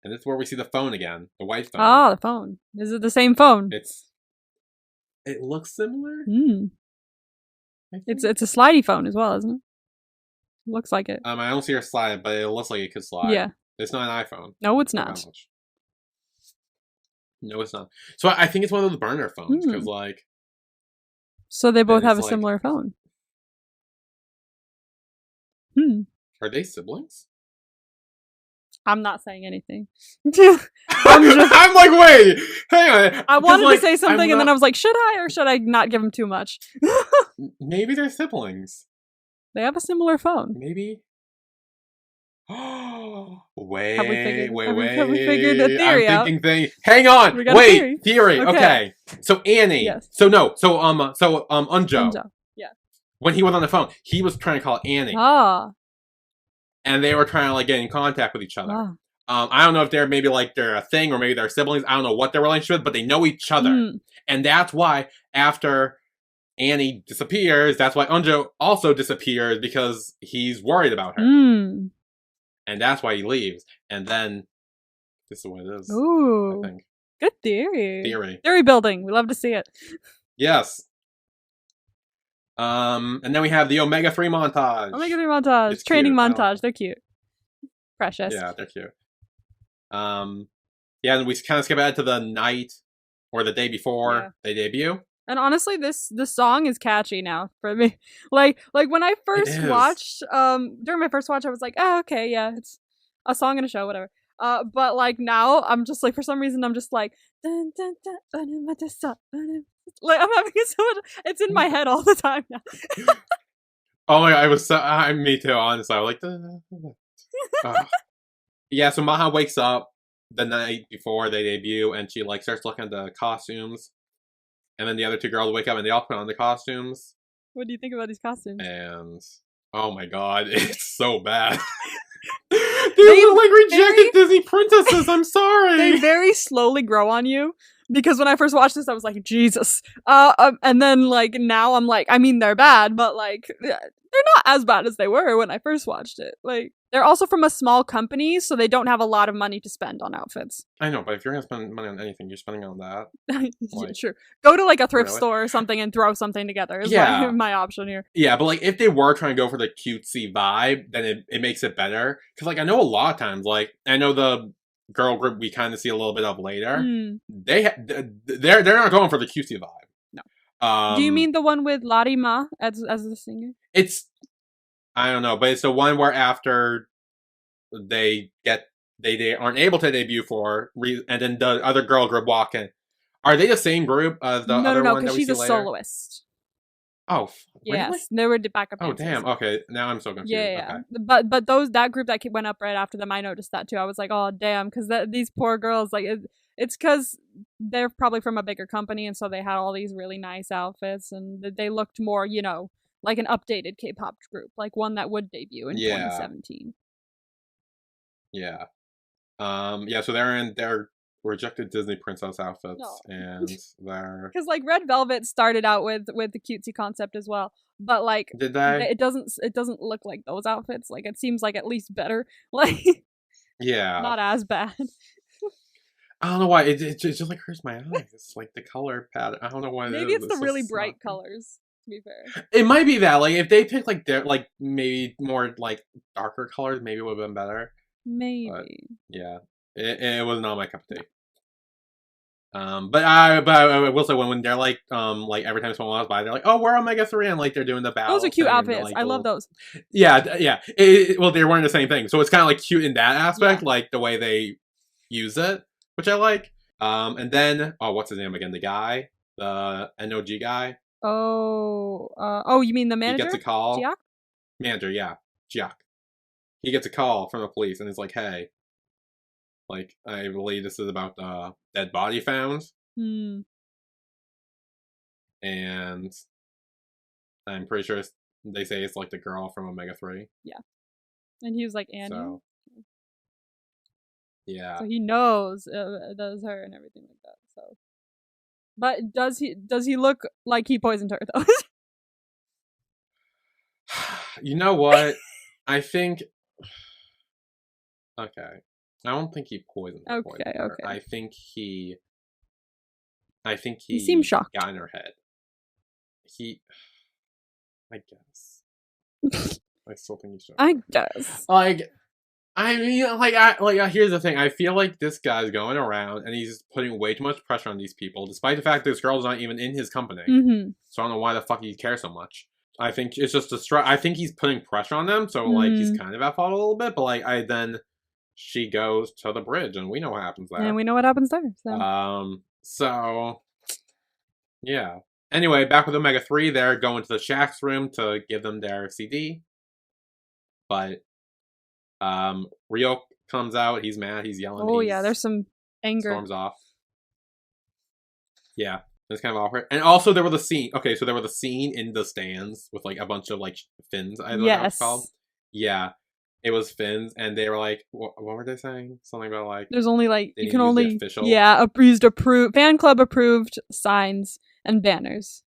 And this is where we see the phone again. The white phone. Ah, the phone. Is it the same phone? It looks similar. It's a slidey phone as well, isn't it? Looks like it. I don't see her slide, but it looks like it could slide. Yeah. It's not an iPhone. No, it's not. No, it's not. So I think it's one of those burner phones, because like... So they both have a similar phone. Are they siblings? I'm not saying anything. I'm like, wait, hang on. I wanted to say something, and then I was like, should I or should I not give them too much? Maybe they're siblings. They have a similar phone. Maybe. Wait. Have we figured the theory out? Hang on. Wait. Theory. Okay. So Annie. Yes. So Unjo. Yeah. When he was on the phone, he was trying to call Annie. And they were trying to like get in contact with each other. I don't know if they're a thing or maybe they're siblings. I don't know what their relationship is, but they know each other. And that's why after Annie disappears, that's why Unjo also disappears, because he's worried about her. And that's why he leaves. And then this is what it is. Ooh. I think. Good theory. Theory building. We love to see it. Yes. And then we have the Omega 3 montage. It's training cute. Montage. They're cute. Precious. Yeah, they're cute. Yeah, and we kind of skip ahead to the night or the day before they debut. And honestly, this song is catchy now for me. Like when I first watched, during my first watch, I was like, oh, okay, yeah, it's a song and a show, whatever. But like now, I'm just like, for some reason, I'm just like, dun, dun, dun, like I'm having so much. It's in my head all the time now. Oh my god, me too. Honestly, I was like, yeah. So Maha wakes up the night before they debut, and she like starts looking at the costumes. And then the other two girls wake up and they all put on the costumes. What do you think about these costumes? And oh my god, it's so bad. They look like rejected Disney princesses. I'm sorry. They very slowly grow on you, because when I first watched this, I was like, Jesus. And then like now I'm like, I mean, they're bad, but like they're not as bad as they were when I first watched it. Like they're also from a small company, so they don't have a lot of money to spend on outfits. I know, but if you're gonna spend money on anything, you're spending on that. Yeah, sure. Go to like a thrift store or something and throw something together is my option here. Yeah, but like if they were trying to go for the cutesy vibe, then it makes it better. Because like I know a lot of times, like I know the girl group we kind of see a little bit of later, they're not going for the cutesy vibe. No. Do you mean the one with Larima as the singer? I don't know, but it's the one where after they aren't able to debut and then the other girl group walk in. Are they the same group as the other one that we see later? No, because she's a soloist. Oh, really? Yes, they were the backup dancers. Oh, damn. Okay, now I'm so confused. Yeah. Okay. But that group that went up right after them, I noticed that too. I was like, oh, damn, because these poor girls, like, it's because they're probably from a bigger company, and so they had all these really nice outfits, and they looked more, like an updated K-pop group, like one that would debut in 2017. Yeah. So they're in their rejected Disney princess outfits, No. and they're because like Red Velvet started out with the cutesy concept as well, but like did they? it doesn't look like those outfits. Like it seems like at least better, like Yeah. not as bad. I don't know why it just like hurts my eyes. Like the color pattern. I don't know what Maybe it it's is. the It's really just bright not- colors. To be fair, It might be that. Like if they picked like their like maybe more like darker colors, maybe it would have been better. maybe. But yeah, it was not my cup of tea. But I will say when they're like every time someone walks by, they're like, oh, we're Omega-3, and like they're doing the battle. Those are cute thing, outfits. like, I love those. Yeah. Well, they're wearing the same thing, so it's kind of like cute in that aspect, like the way they use it, which I like. And then what's his name again? The guy, the NOG guy. Oh, you mean the manager? He gets a call. Jiak? Manager, yeah, Jiak. He gets a call from the police, and it's like, hey, like I believe this is about the dead body found. And I'm pretty sure they say it's like the girl from Omega-3. Yeah. And he was like, Annie? So, yeah. So he knows it was her and everything like that. So, but does he look like he poisoned her though? You know what? I think. Okay. I don't think he poisoned her. Okay. I think he seemed shocked. got in her head. I guess. I still think he's shocked. I guess. Like, I mean, here's the thing. I feel like this guy's going around and he's putting way too much pressure on these people, despite the fact this girl's not even in his company. Mm-hmm. So I don't know why the fuck he cares so much. I think it's just I think he's putting pressure on them, so like he's kind of at fault a little bit. But like, then she goes to the bridge, and we know what happens there. And we know what happens there. So yeah. Anyway, back with Omega-3, they're going to the Shaq's room to give them their CD. But Ryuk comes out, he's mad, he's yelling. Oh yeah, there's some anger. Storms off. Yeah, it's kind of awkward. And also there was the scene. Okay, so there was the scene in the stands with like a bunch of like fins. I don't know what it's called. Yeah, it was fins, and they were like, what were they saying? Something about like there's only like you can only official. approved fan club approved signs and banners.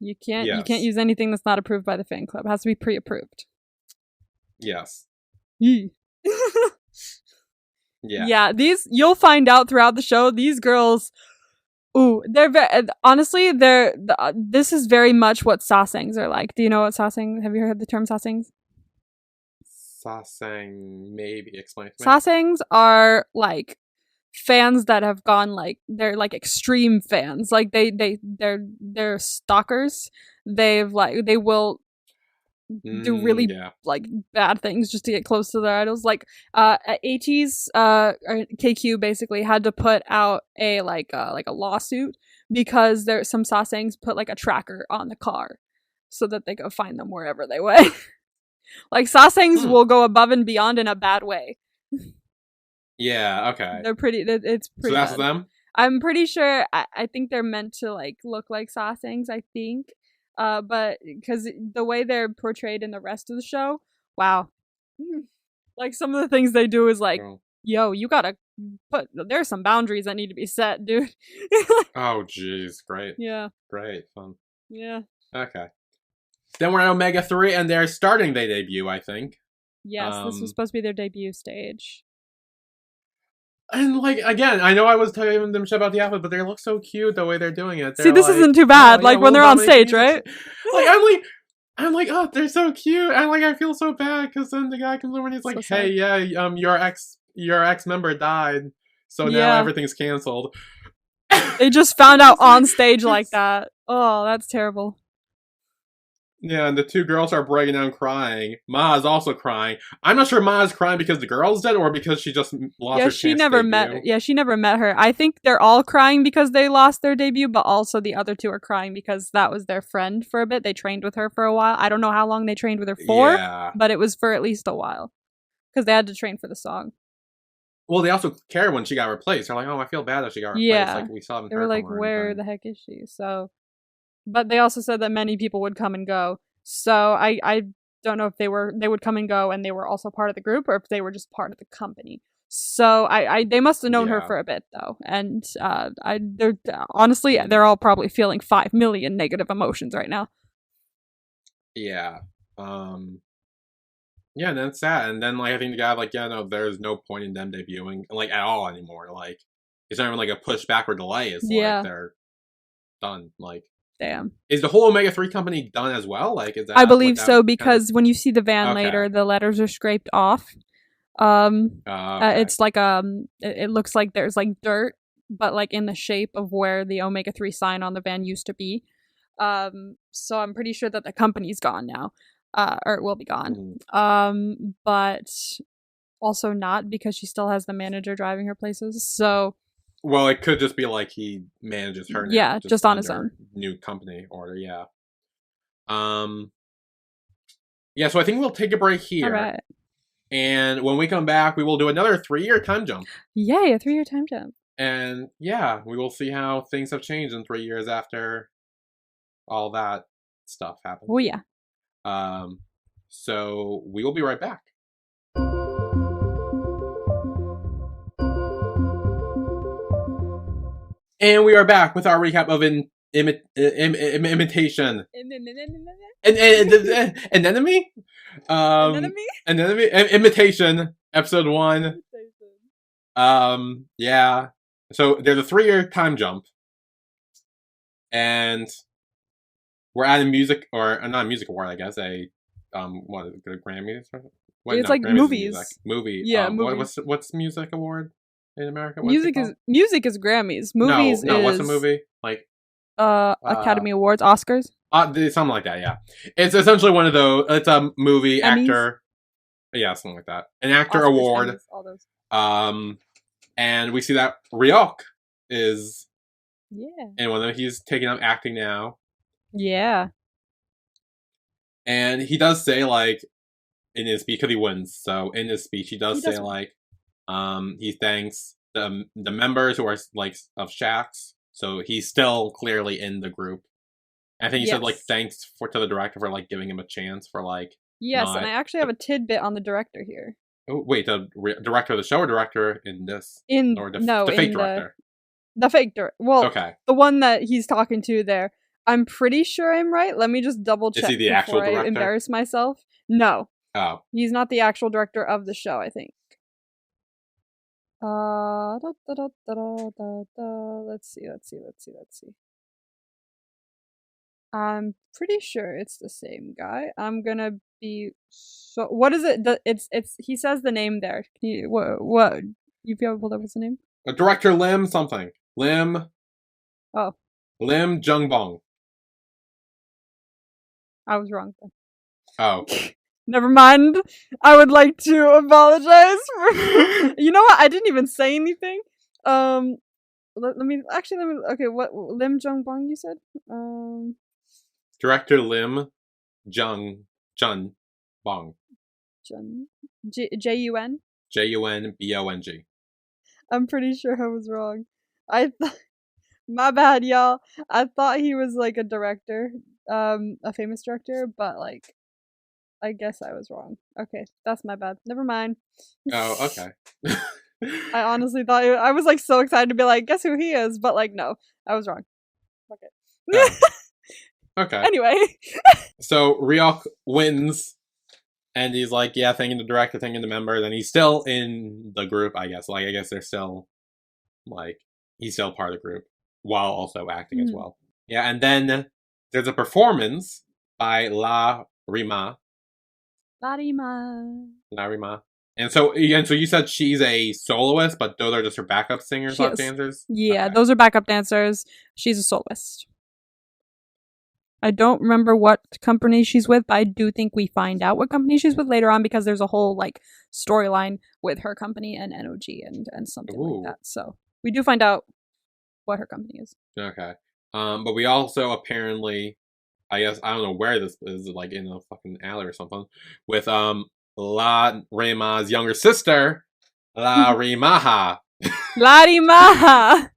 You can't use anything that's not approved by the fan club. It has to be pre-approved. Yes. Yeah. Yeah. You'll find out throughout the show. These girls, they're honestly, this is very much what sasaengs are like. Do you know what sasaeng? Have you heard the term sasaengs? Sasaeng, maybe explain to me. Sasaengs are like fans that have gone like they're like extreme fans. Like they're stalkers. They will do really like bad things just to get close to their idols. Like ATEEZ KQ basically had to put out a lawsuit because there some sasaengs put like a tracker on the car so that they go find them wherever they went. Like sasaengs will go above and beyond in a bad way. Yeah, okay. It's pretty So that's bad. them? I'm pretty sure I think they're meant to like look like sasaengs, I think. But because the way they're portrayed in the rest of the show, wow. Like some of the things they do is like, yo, you gotta there's some boundaries that need to be set, dude. Oh jeez, great. Yeah. Great, fun. Yeah. Okay. Then we're at Omega-3 and they're starting their debut, I think. Yes, this was supposed to be their debut stage. And like again, I know I was telling them shit about the outfit, but they look so cute the way they're doing it. See, this isn't too bad. Like when they're on stage, right? Like I'm like, oh, they're so cute, and like I feel so bad because then the guy comes over and he's like, so hey, yeah, your ex member died, so now everything's canceled. They just found out on stage like that. Oh, that's terrible. Yeah, and the two girls are breaking down crying. Ma's also crying. I'm not sure Ma's crying because the girl's dead or because she just lost her chance she never met her. Yeah, she never met her. I think they're all crying because they lost their debut, but also the other two are crying because that was their friend for a bit. They trained with her for a while. I don't know how long they trained with her for, but it was for at least a while. Because they had to train for the song. Well, they also care when she got replaced. They're like, oh, I feel bad that she got replaced. Yeah. Like, we saw them. They were like, where the heck is she? So... But they also said that many people would come and go. So I don't know if they would come and go and they were also part of the group or if they were just part of the company. So they must have known her for a bit though, and they're honestly they're all probably feeling 5 million negative emotions right now. Yeah. Yeah, and that's sad. And then like I think the guy like, yeah, no, there's no point in them debuting like at all anymore. Like it's not even like a pushback or delay. It's like they're done. Like damn. Is the whole Omega 3 company done as well? Like is that I believe so because when you see the van later, the letters are scraped off. It's like it looks like there's like dirt, but like in the shape of where the Omega 3 sign on the van used to be. So I'm pretty sure that the company's gone now, or it will be gone. But also not because she still has the manager driving her places. So, well, it could just be like he manages her. Now, yeah, just on his own. New company order. Yeah. Yeah. So I think we'll take a break here. All right. And when we come back, we will do another 3-year time jump. Yay, a 3-year time jump. And yeah, we will see how things have changed in 3 years after all that stuff happened. Oh, yeah. So we will be right back. And we are back with our recap of Imitation. Anemone? Imitation, episode 1. Yeah. So there's a 3-year time jump. And we're at a music, or not a music award, I guess, what is it, the Grammys? It's like movies. Movie. Yeah, movies. What's music award in America? Music is Grammys. Movies no, is... what's a movie? Like... Academy Awards, Oscars? Something like that, yeah. It's essentially one of those, it's a movie, Emmys? actor... Yeah, something like that. An actor Oscars, award. Emmys, all those. And we see that Ryuk is... Yeah. in one of them. He's taking up acting now. Yeah. And he does say, like, in his speech, because he wins, so in his speech, he does say, like, he thanks the members who are, like, of Shax, so he's still clearly in the group. And I think he said, like, thanks to the director for, like, giving him a chance for, like... Yes, and I actually have a tidbit on the director here. Oh, wait, the director of the show or director in this? Or the fake director? The fake director. Well, okay. The one that he's talking to there. I'm pretty sure I'm right. Let me just double check. Is he the actual director? I embarrass myself. No. Oh. He's not the actual director of the show, I think. Let's see. I'm pretty sure it's the same guy. I'm gonna be so. What is it? It's. He says the name there. Can you, what? You feel pulled up what's the name? Director Lim something. Lim. Oh. Lim Jungbong. I was wrong then. Oh. Never mind. I would like to apologize for... You know what? I didn't even say anything. Let me... Okay, what... Lim Jungbong, you said? Director Lim Jun Bong. Jun... J-U-N? Junbong. I'm pretty sure I was wrong. My bad, y'all. I thought he was, like, a director. A famous director, but, like... I guess I was wrong. Okay, that's my bad. Never mind. Oh, okay. I honestly thought... I was, like, so excited to be like, guess who he is? But, like, no. I was wrong. Okay. Oh. Okay. Anyway. So, Ryuk wins. And he's like, yeah, thanking the director, thanking the members. And he's still in the group, I guess. Like, I guess they're still... Like, he's still part of the group. While also acting as well. Yeah, and then there's a performance by La Rima. And so you said she's a soloist, but those are just her backup singers, dancers? Yeah, those are backup dancers. She's a soloist. I don't remember what company she's with, but I do think we find out what company she's with later on because there's a whole, like, storyline with her company and NOG and something like that. So we do find out what her company is. Okay. But we also apparently... I guess, I don't know where this is, like in a fucking alley or something, with La Rima's younger sister, La Rimaha. La Rimaha!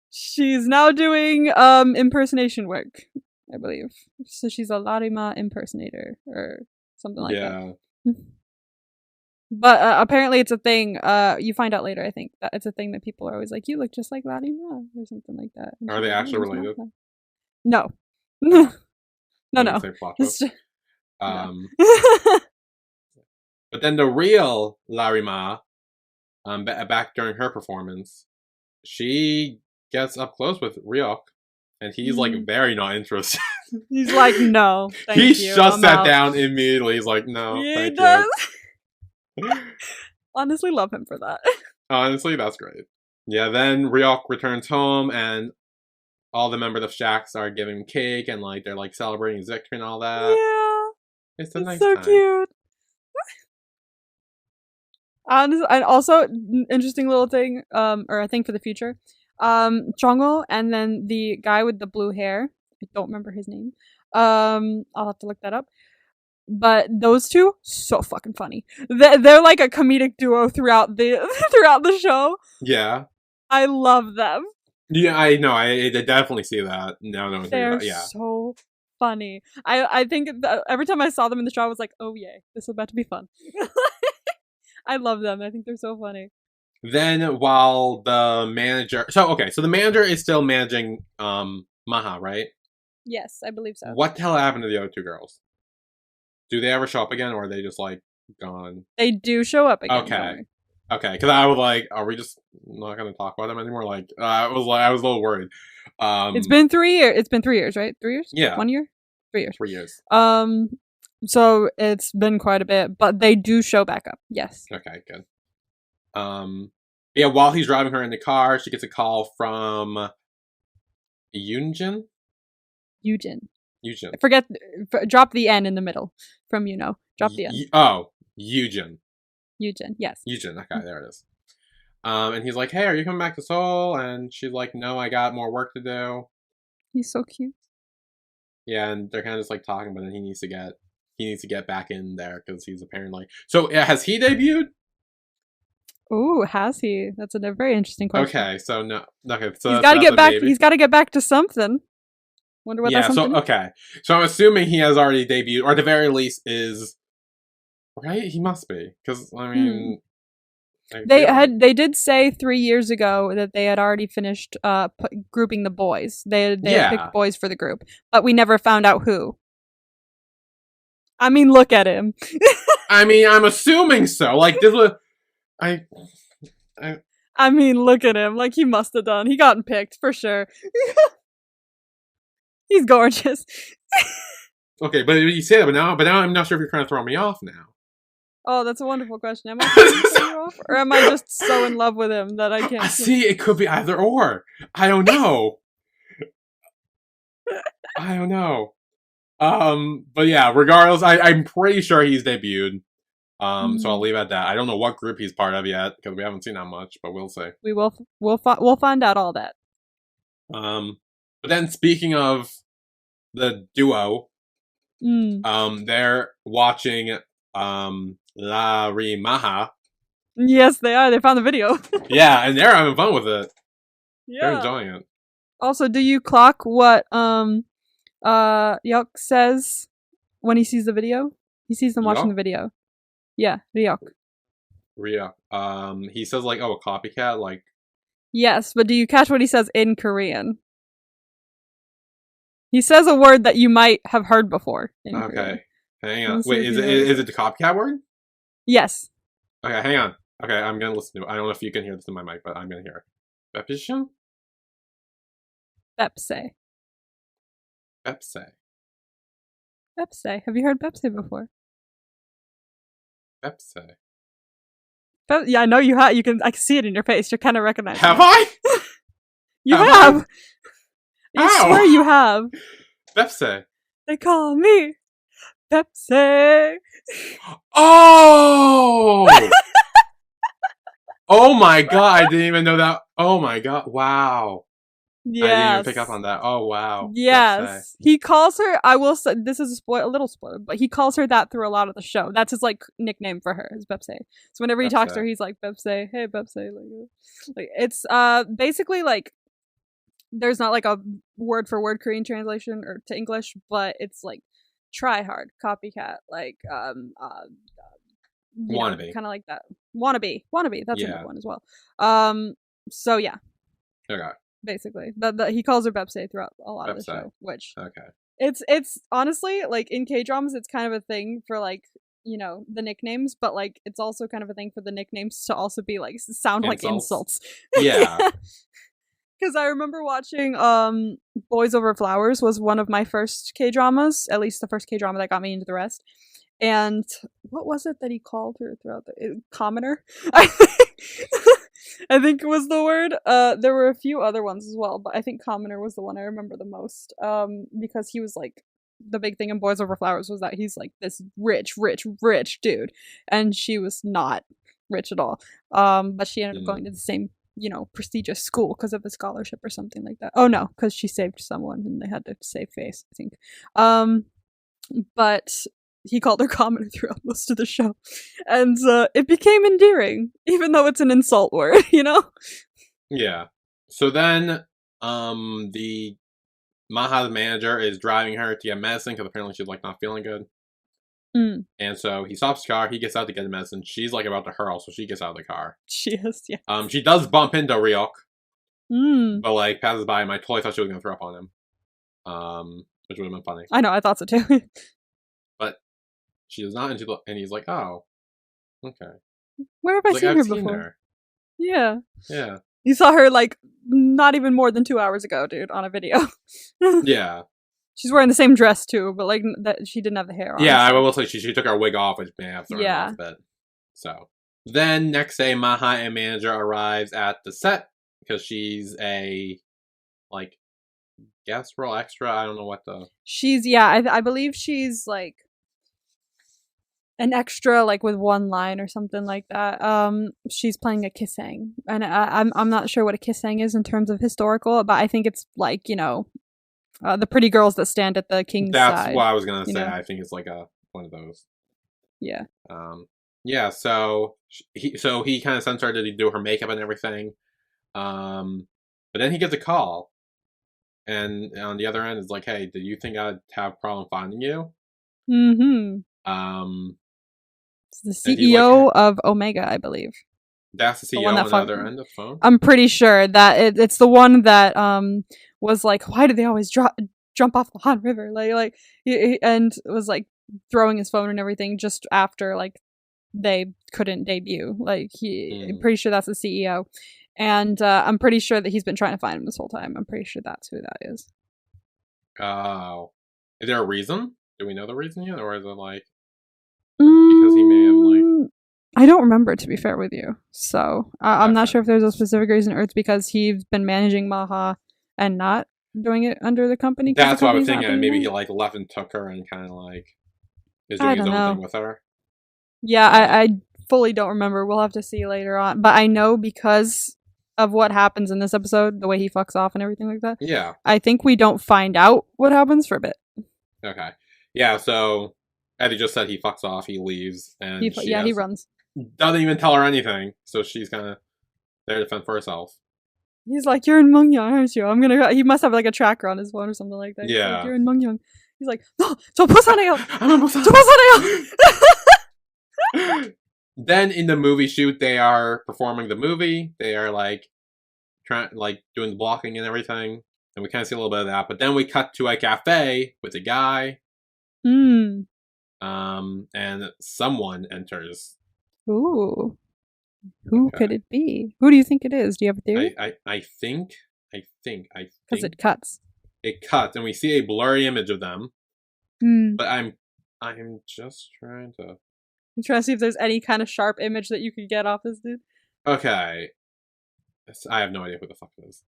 She's now doing impersonation work, I believe. So she's a La Rima impersonator, or something like that. But apparently it's a thing. You find out later, I think, that it's a thing that people are always like, you look just like Kdrama or something like that. And Are they actually related? No. No. No. Say plot twist. No. But then the real Larima, back during her performance, she gets up close with Ryuk, and he's like very not interested. He's like, no, thank you. He just sat down immediately. He's like, no, he thank does. you. Honestly, love him for that. Honestly, that's great. Yeah, then Ryuk returns home, and all the members of Shaq are giving him cake, and like they're like celebrating his victory and all that. Yeah, it's a nice so time. Cute. And also, interesting little thing, or a thing for the future. Chongo and then the guy with the blue hair. I don't remember his name. I'll have to look that up. But those two, so fucking funny. They're like a comedic duo throughout the show. Yeah, I love them. Yeah, I know. I definitely see that. No, they're so funny. I think every time I saw them in the show, I was like, oh yay, this is about to be fun. I love them. I think they're so funny. Then while the manager, so the manager is still managing Maha, right? Yes, I believe so. What the hell happened to the other two girls? Do they ever show up again, or are they just like gone? They do show up again. Okay, because I was like, are we just not going to talk about them anymore? Like, I was a little worried. It's been 3 years. It's been 3 years, right? 3 years? Yeah. 1 year? 3 years. 3 years. So it's been quite a bit, but they do show back up. Yes. Okay, good. Yeah, while he's driving her in the car, she gets a call from Yunjin. Drop the N in the middle from Drop the N. Yujin. Yes. Yujin, okay, there it is. And he's like, hey, are you coming back to Seoul? And she's like, no, I got more work to do. He's so cute. Yeah, and they're kind of just like talking, but then he needs to get back in there because he's apparently. So has he debuted? Ooh, has he? That's a very interesting question. Okay, so no. Okay, so he's got to get back. He's got to get back to something. Wonder what that's something. So I'm assuming he has already debuted, or at the very least is right. He must be, because I mean, they did say 3 years ago that they had already finished grouping the boys. They had picked boys for the group, but we never found out who. I mean, look at him. I mean, I'm assuming so. Like this was, I mean, look at him. Like he must have done. He gotten picked for sure. He's gorgeous. Okay, but you say that, but now I'm not sure if you're trying to throw me off now. Oh, that's a wonderful question. Am I trying to throw you off, or am I just so in love with him that I can't? See, it could be either or. I don't know. But yeah, regardless, I'm pretty sure he's debuted. So I'll leave it at that. I don't know what group he's part of yet because we haven't seen that much, but we'll see. We'll find out all that. But then speaking of the duo, they're watching La Rimaha. Yes, they are. They found the video. Yeah, and they're having fun with it. Yeah, they're enjoying it. Also, do you clock what Ryuk says when he sees the video? He sees them watching the video. Yeah, Ryuk. He says like, "Oh, a copycat." Like, yes, but do you catch what he says in Korean? He says a word that you might have heard before. Okay, hang on. Wait, is it the copycat word? Yes. Okay, hang on. Okay, I'm gonna listen to it. I don't know if you can hear this in my mic, but I'm gonna hear it. Bepshe? Bepse. Bepse. Bepse. Have you heard Bepse before? Bepse. Yeah, I know you have. I can see it in your face. You're kind of recognizing. Have I? You have. I swear you have. Bepse. They call me Pepsi. Oh! Oh my god, I didn't even know that. Oh my god, wow. Yes. I didn't even pick up on that. Oh wow. Yes. He calls her, I will say, this is a little spoiler, but he calls her that through a lot of the show. That's his like nickname for her, is Bepse. So whenever he talks to her, he's like, Bepse, hey Bepse. Like it's basically like, there's not like a word for word Korean translation or to English, but it's like try hard, copycat, like Wannabe. Kind of like that. Wannabe. That's a good one as well. So yeah. Okay. Basically, he calls her Bepse throughout a lot of the show, which okay. It's honestly like in K-dramas, it's kind of a thing for like the nicknames, but like it's also kind of a thing for the nicknames to also be like sound like insults. Yeah. Because I remember watching Boys Over Flowers was one of my first K-dramas, at least the first K-drama that got me into the rest. And what was it that he called her throughout the commoner? I think it was the word. There were a few other ones as well, but I think commoner was the one I remember the most. Because he was like the big thing in Boys Over Flowers was that he's like this rich dude, and she was not rich at all. But she ended up going to the same prestigious school because of a scholarship or something like that. Oh no, because she saved someone and they had to save face, I think. But he called her commoner throughout most of the show, and it became endearing, even though it's an insult word, Yeah. So then, the Maha's manager is driving her to get medicine because apparently she's like not feeling good. And so he stops the car. He gets out to get the medicine. She's like about to hurl, so she gets out of the car. She is, yeah. She does bump into Ryuk, but like passes by him. I totally thought she was gonna throw up on him, which would have been funny. I know, I thought so too. But she does not, and he's like, "Oh, okay. Where have I seen her before?" Her. Yeah. Yeah. You saw her like not even more than 2 hours ago, dude, on a video. Yeah. She's wearing the same dress too, but like that she didn't have the hair on. Yeah, I will say she took her wig off, which may have thrown her off a bit. So then next day, Maha and manager arrives at the set because she's a like guest role extra. I don't know what the. She's I believe she's like an extra, like with one line or something like that. She's playing a Kisang, and I'm not sure what a Kisang is in terms of historical, but I think it's like the pretty girls that stand at the king's side. That's what I was gonna say. I think it's like one of those. Yeah. Yeah. So he kind of sends her to do her makeup and everything. But then he gets a call, and on the other end is like, "Hey, do you think I'd have a problem finding you?" It's the CEO of Omega, I believe. That's the CEO on the other end of the phone? I'm pretty sure that it's the one that was like, why do they always jump off the Han River? And was like throwing his phone and everything just after like they couldn't debut. Like I'm pretty sure that's the CEO. And I'm pretty sure that he's been trying to find him this whole time. I'm pretty sure that's who that is. Oh. Is there a reason? Do we know the reason yet? Or is it like because he may have like I don't remember, to be fair with you. So I'm not sure if there's a specific reason, or it's because he's been managing Maha and not doing it under the company. That's what I was thinking. Maybe he like left and took her and kind of like is doing his own thing with her. Yeah, I fully don't remember. We'll have to see later on. But I know because of what happens in this episode, the way he fucks off and everything like that. Yeah. I think we don't find out what happens for a bit. Okay. Yeah, so Eddie just said he fucks off, he leaves, and he runs. Doesn't even tell her anything, so she's kind of there to fend for herself. He's like, "You're in Myeongdong, aren't you? I'm gonna." He must have like a tracker on his phone or something like that. Yeah, like, "You're in Myeongdong." He's like, "No, 저 부산에요. I'm in Busan. 저 부산에요." Then in the movie shoot, they are performing the movie. They are like doing the blocking and everything, and we kind of see a little bit of that. But then we cut to a cafe with a guy. And someone enters. Ooh. Who could it be? Who do you think it is? Do you have a theory? I think. Because it cuts. It cuts, and we see a blurry image of them. But I'm just trying to. I'm trying to see if there's any kind of sharp image that you could get off this dude. Okay. I have no idea who the fuck it is.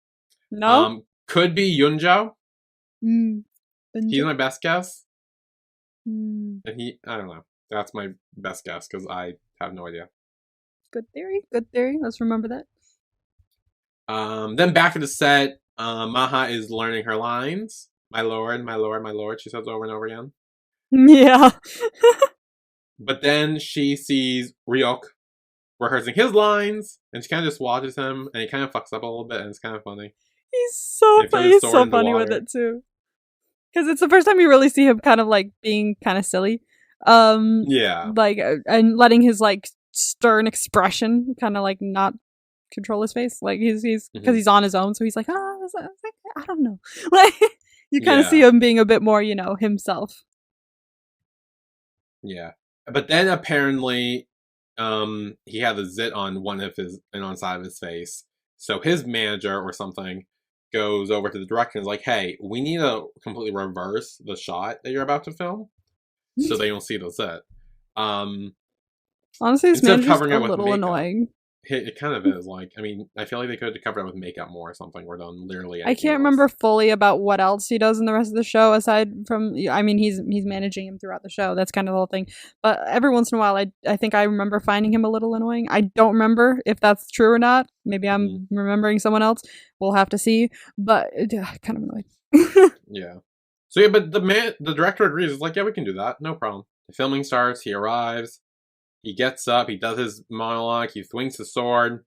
No? Could be Yunjo. He's my best guess. And I don't know. That's my best guess because I have no idea. Good theory. Let's remember that. Then back to the set, Maha is learning her lines. My lord, my lord, my lord, she says over and over again. Yeah. But then she sees Ryuk rehearsing his lines, and she kind of just watches him, and he kind of fucks up a little bit, and it's kind of funny. He's so funny. He's so funny with it too. Because it's the first time you really see him kind of like being kind of silly. Yeah. Like, and letting his like stern expression kind of like not control his face. Like he's because he's on his own, so he's like, I don't know. Like you kind of see him being a bit more, himself. Yeah. But then apparently, he had a zit on one side of his face. So his manager or something goes over to the director and is like, hey, we need to completely reverse the shot that you're about to film so they don't see the zit. Honestly, his manager's a little annoying. It kind of is. Like, I mean, I feel like they could have covered it with makeup more or something, or done literally anything I can't remember fully about what else he does in the rest of the show, aside from, I mean, he's managing him throughout the show. That's kind of the whole thing. But every once in a while, I think I remember finding him a little annoying. I don't remember if that's true or not. Maybe I'm remembering someone else. We'll have to see. But kind of annoying. Yeah. So yeah, but the director agrees. It's like, yeah, we can do that. No problem. The filming starts. He arrives. He gets up, he does his monologue, he swings the sword,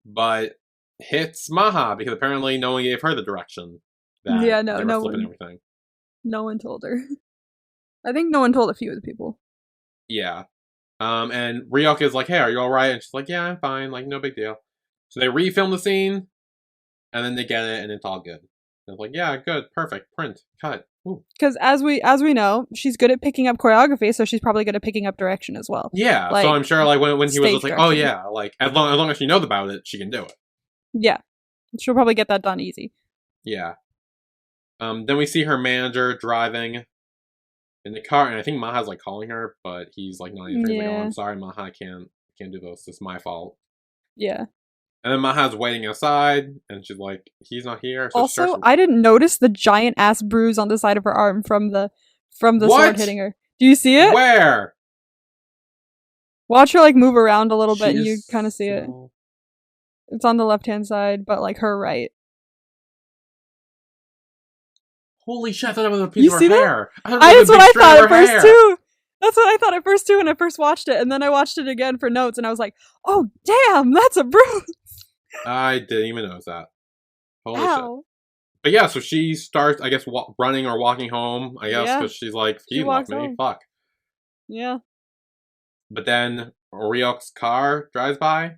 but hits Maha because apparently no one gave her the direction. No one. Everything. No one told her. I think no one told a few of the people. Yeah. And Ryuk is like, hey, are you alright? And she's like, yeah, I'm fine, like, no big deal. So they refilm the scene, and then they get it, and it's all good. And it's like, yeah, good, perfect, print, cut. Because as we know, she's good at picking up choreography, so she's probably good at picking up direction as well. Yeah, like, so I'm sure like when he was just like, oh yeah, like as long as she knows about it, she can do it. Yeah, she'll probably get that done easy. Yeah. Then we see her manager driving in the car, and I think Maha's like calling her, but he's like not even. He's like, oh, I'm sorry, Maha, I can't do this. It's my fault. Yeah. And then Maha's waiting outside, and she's like, he's not here. So also, I didn't notice the giant ass bruise on the side of her arm from the sword hitting her. Do you see it? Where? Watch her like move around a little bit, and you kind of see it. It's on the left-hand side, but like her right. Holy shit! I thought it was a piece of her hair. That's what I thought at first too. That's what I thought at first too when I first watched it, and then I watched it again for notes, and I was like, "Oh damn, that's a bruise." I didn't even notice that. Holy shit. But yeah, so she starts, I guess, running or walking home, I guess, because she's like, he left me, home. Fuck. Yeah. But then Ryuk's car drives by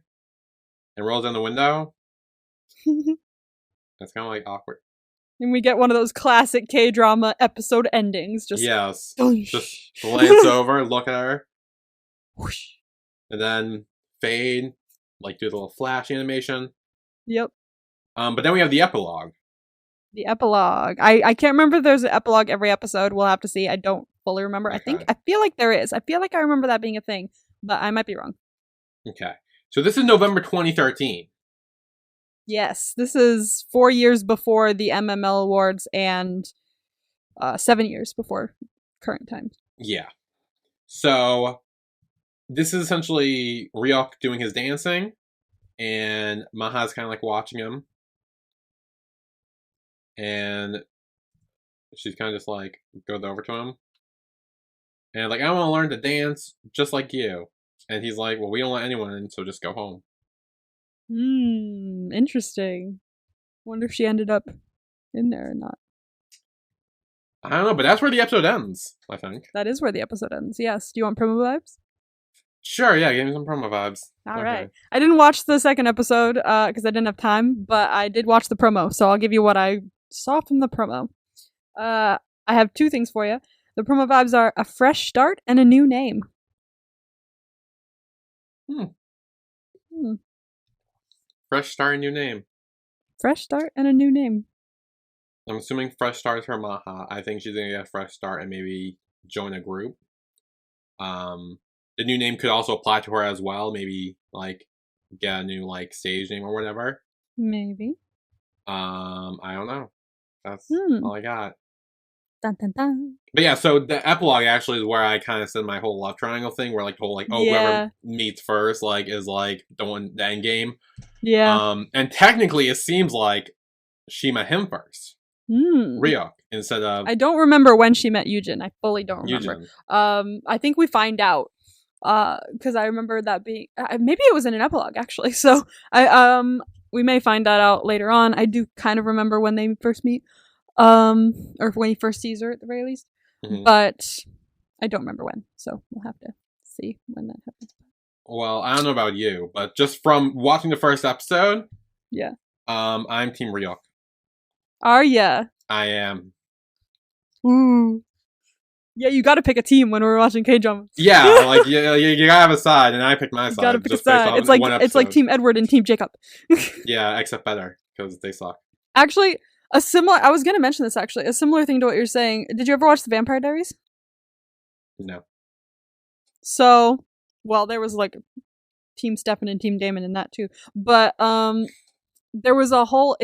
and rolls down the window. That's kind of like awkward. And we get one of those classic K-drama episode endings. Just just glance over, look at her. Whoosh. And then fade. Like do the little flash animation. Yep. But then we have the epilogue. The epilogue. I can't remember if there's an epilogue every episode. We'll have to see. I don't fully remember. Okay. I feel like there is. I feel like I remember that being a thing, but I might be wrong. Okay. So this is November 2013. Yes. This is 4 years before the MML Awards and 7 years before current times. Yeah. So this is essentially Ryuk doing his dancing, and Maha's kind of like watching him. And she's kind of just like goes over to him. And like, I want to learn to dance just like you. And he's like, well, we don't let anyone in, so just go home. Interesting. Wonder if she ended up in there or not. I don't know, but that's where the episode ends, I think. That is where the episode ends, yes. Do you want promo vibes? Sure, yeah, give me some promo vibes. All right. I didn't watch the second episode because I didn't have time, but I did watch the promo, so I'll give you what I saw from the promo. I have 2 things for you. The promo vibes are a fresh start and a new name. Fresh start and new name. Fresh start and a new name. I'm assuming fresh start is her Maha. I think she's gonna get a fresh start and maybe join a group. The new name could also apply to her as well. Maybe like get a new like stage name or whatever. Maybe. I don't know. That's all I got. Dun, dun, dun. But yeah, so the epilogue actually is where I kind of said my whole love triangle thing, where like the whole like whoever meets first like is like the end game. Yeah. And technically it seems like she met him first. Ryuk instead of. I don't remember when she met Yujin. I fully don't remember. I think we find out because I remember that being maybe it was in an epilogue actually. So we may find that out later on. I do kind of remember when they first meet. Or when he first sees her at the very least. But I don't remember when, so we'll have to see when that happens. Well, I don't know about you, but just from watching the first episode, yeah, I'm Team Ryuk. Are ya? I am. Ooh. Yeah, you gotta pick a team when we're watching K-drama. Yeah, like you gotta have a side, and I picked my You side. gotta pick a just based side. off It's like one it's like episode. Team Edward and Team Jacob. Yeah, except better because they suck. Actually, I was gonna mention this actually. A similar thing to what you're saying. Did you ever watch The Vampire Diaries? No. So, well, there was like Team Stefan and Team Damon in that too. But there was a whole,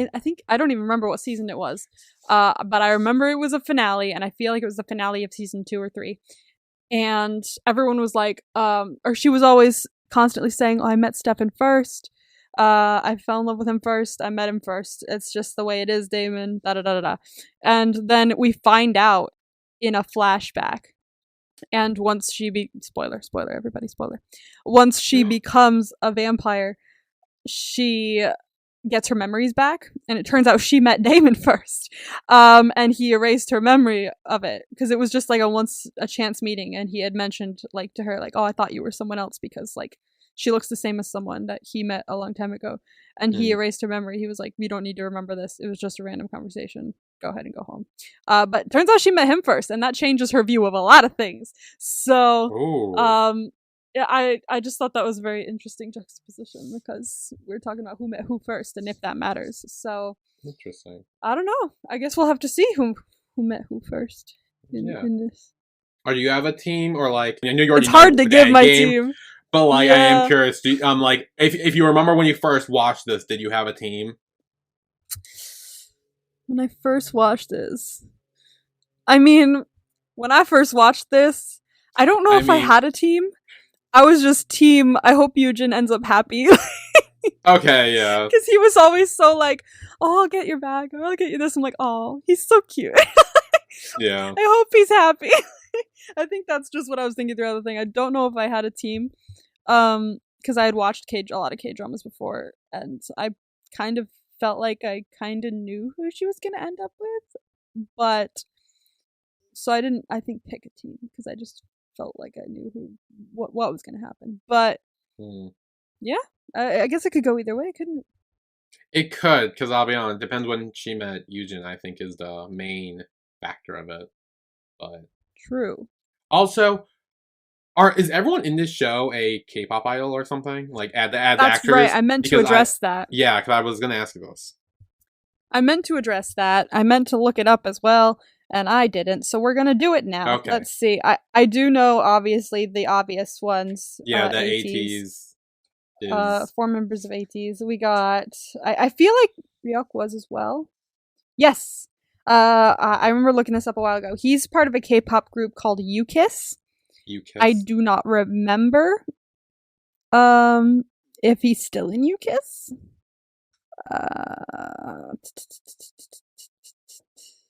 I don't even remember what season it was. But I remember it was a finale, and I feel like it was the finale of season 2 or 3. And everyone was like, or she was always constantly saying, "Oh, I met Stefan first. I fell in love with him first. I met him first. It's just the way it is, Damon. Da da da da da." And then we find out in a flashback. And once she spoiler, everybody, spoiler. Once she becomes a vampire, she gets her memories back, and it turns out she met Damon first, and he erased her memory of it because it was just like a chance meeting, and he had mentioned like to her like, "Oh, I thought you were someone else because like she looks the same as someone that he met a long time ago," and he erased her memory. He was like, "You don't need to remember this. It was just a random conversation. Go ahead and go home." But turns out she met him first, and that changes her view of a lot of things. So, Ooh. yeah, I just thought that was a very interesting juxtaposition because we're talking about who met who first and if that matters. So Interesting. I don't know. I guess we'll have to see who met who first in this. Or do you have a team, or like I know you already It's hard know to the give end my game, team. but like I Yeah. am curious. Like if you remember when you first watched this, did you have a team? When I first watched this, I mean, when I first watched this, I don't know if I had a team. I was just team, I hope Eugen ends up happy. Okay, yeah. Because he was always so like, "Oh, I'll get your bag. I'll get you this." I'm like, "Oh, he's so cute." Yeah. I hope he's happy. I think that's just what I was thinking throughout the thing. I don't know if I had a team. Because I had watched a lot of K-dramas before, and I kind of felt like I kind of knew who she was gonna end up with. But so I didn't, I think, pick a team because I just felt like I knew what was gonna happen. But yeah, I guess it could go either way, couldn't it? It could, because I'll be honest, it depends when she met Eugen, I think, is the main factor of it. But true. Also, is everyone in this show a K-pop idol or something? Like, add the That's actors? right. I meant to address that. Yeah, because I was going to ask you this. I meant to address that. I meant to look it up as well, and I didn't. So we're gonna do it now. Okay. Let's see. I do know, obviously, the obvious ones. Yeah, the ATs. 4 members of ATs. We got. I feel like Ryuk was as well. Yes. I remember looking this up a while ago. He's part of a K-pop group called U-Kiss. U-Kiss. I do not remember. If he's still in U-Kiss.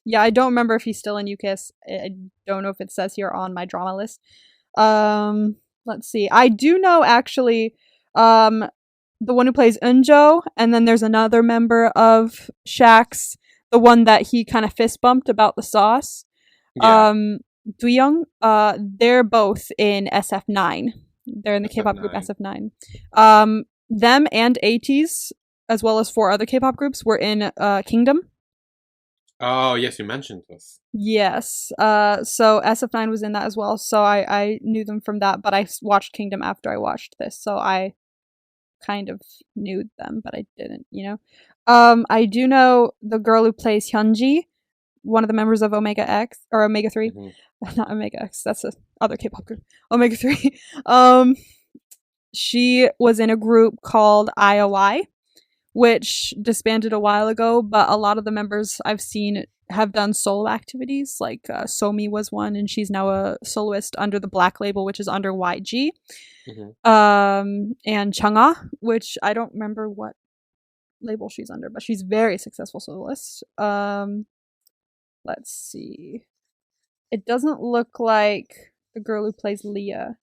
Yeah, I don't remember if he's still in U-Kiss. I don't know if it says here on my drama list. Let's see. I do know actually, the one who plays Eunjo, and then there's another member of Shaq's, the one that he kind of fist bumped about the sauce. Yeah. Duyung. They're both in SF9. They're in the K-pop group SF9. Them and ATEEZ, as well as 4 other K-pop groups, were in Kingdom. Oh, yes, you mentioned this. Yes. So SF9 was in that as well. So I knew them from that, but I watched Kingdom after I watched this. So I kind of knew them, but I didn't, you know? I do know the girl who plays Hyunji, one of the members of Omega X, or Omega 3. Mm-hmm. Not Omega X, that's a other K-pop group. Omega 3. She was in a group called IOI, which disbanded a while ago, but a lot of the members I've seen have done solo activities. Like Somi was one, and she's now a soloist under the Black label, which is under YG. Mm-hmm. And Chang'a, which I don't remember what label she's under, but she's very successful soloist. Let's see. It doesn't look like the girl who plays Leah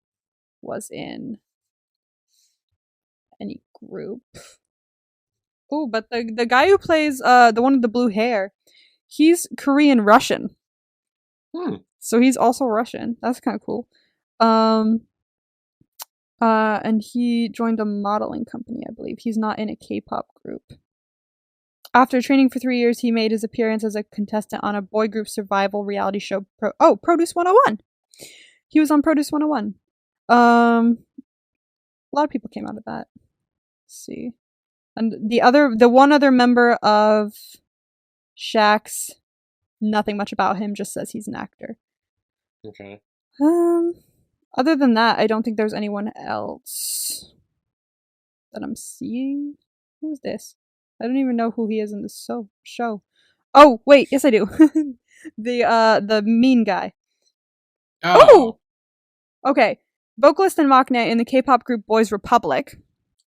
was in any group. Oh, but the guy who plays the one with the blue hair, he's Korean Russian. So he's also Russian. That's kind of cool. And he joined a modeling company, I believe. He's not in a K-pop group. After training for 3 years, he made his appearance as a contestant on a boy group survival reality show. Produce 101. He was on Produce 101. A lot of people came out of that. Let's see. And the one other member of Shaq's, nothing much about him, just says he's an actor. Okay. Other than that, I don't think there's anyone else that I'm seeing. Who is this? I don't even know who he is in this show. Oh, wait, yes I do. the mean guy. Oh! Okay. Vocalist and maknae in the K-pop group Boys Republic.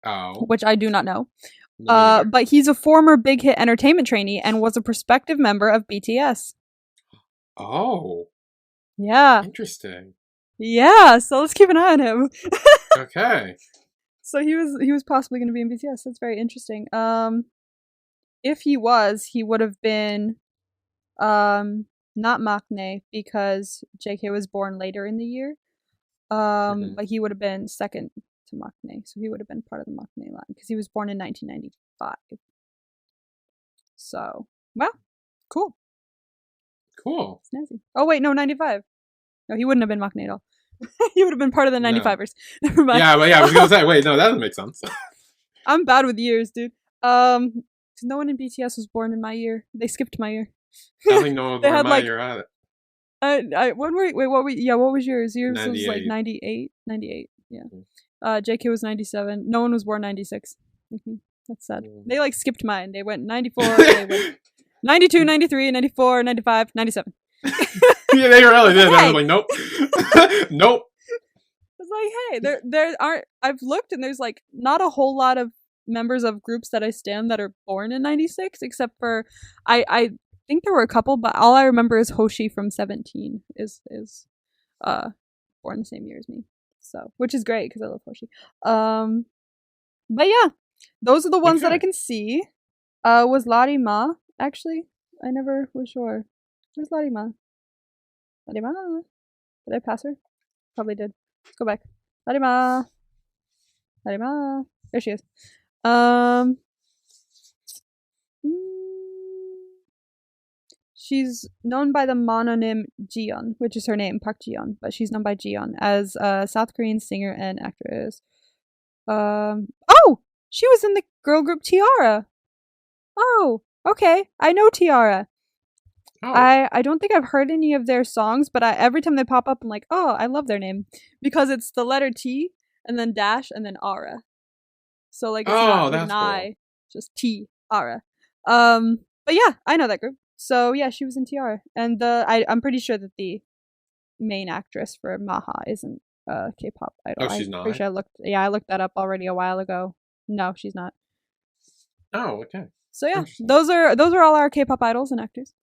Oh. Which I do not know. But he's a former big hit entertainment trainee and was a prospective member of BTS. Oh. Yeah. Interesting. Yeah, so let's keep an eye on him. Okay. So he was possibly going to be in BTS. That's very interesting. If he was, he would have been not maknae because JK was born later in the year. But he would have been second to maknae, so he would have been part of the maknae line because he was born in 1995. So, well, cool. Cool. Snazzy. Oh wait, no, 95. No, he wouldn't have been maknae at all. He would have been part of the 95ers. No. Never mind. Yeah, but I was gonna say, wait, no, that doesn't make sense. I'm bad with years, dude. No one in BTS was born in my year. They skipped my year. I don't think no one was born in my year either. What was yours? Yours 98. Was like 98. 98. Yeah. JK was 97. No one was born 96. That's sad. They like skipped mine. They went 94. They went 92, 93, 94, 95, 97. Yeah, they really did. I was like, nope. Nope. It's like, hey, there aren't. I've looked and there's like not a whole lot of members of groups that I stand that are born in 96, except for I think there were a couple, but all I remember is Hoshi from 17 is born the same year as me. So, which is great because I love Hoshi. But yeah, those are the ones that I can see. Was Larima actually? I never was sure. Where's Larima? Larima? Did I pass her? Probably did. Let's go back. Larima. Larima. There she is. She's known by the mononym Jiyeon, which is her name, Park Jiyeon, but she's known by Jiyeon as a South Korean singer and actress. Oh! She was in the girl group Tiara! Oh, okay. I know Tiara. Oh. I don't think I've heard any of their songs, but every time they pop up, I'm like, oh, I love their name. Because it's the letter T, and then dash, and then Ara. So, like, it's not an I, just T, Ara. But yeah, I know that group. So, yeah, she was in Tiara. And I'm pretty sure that the main actress for Maha isn't a K-pop idol. Oh, she's not? Pretty sure I looked that up already a while ago. No, she's not. Oh, okay. So, yeah, those are all our K-pop idols and actors.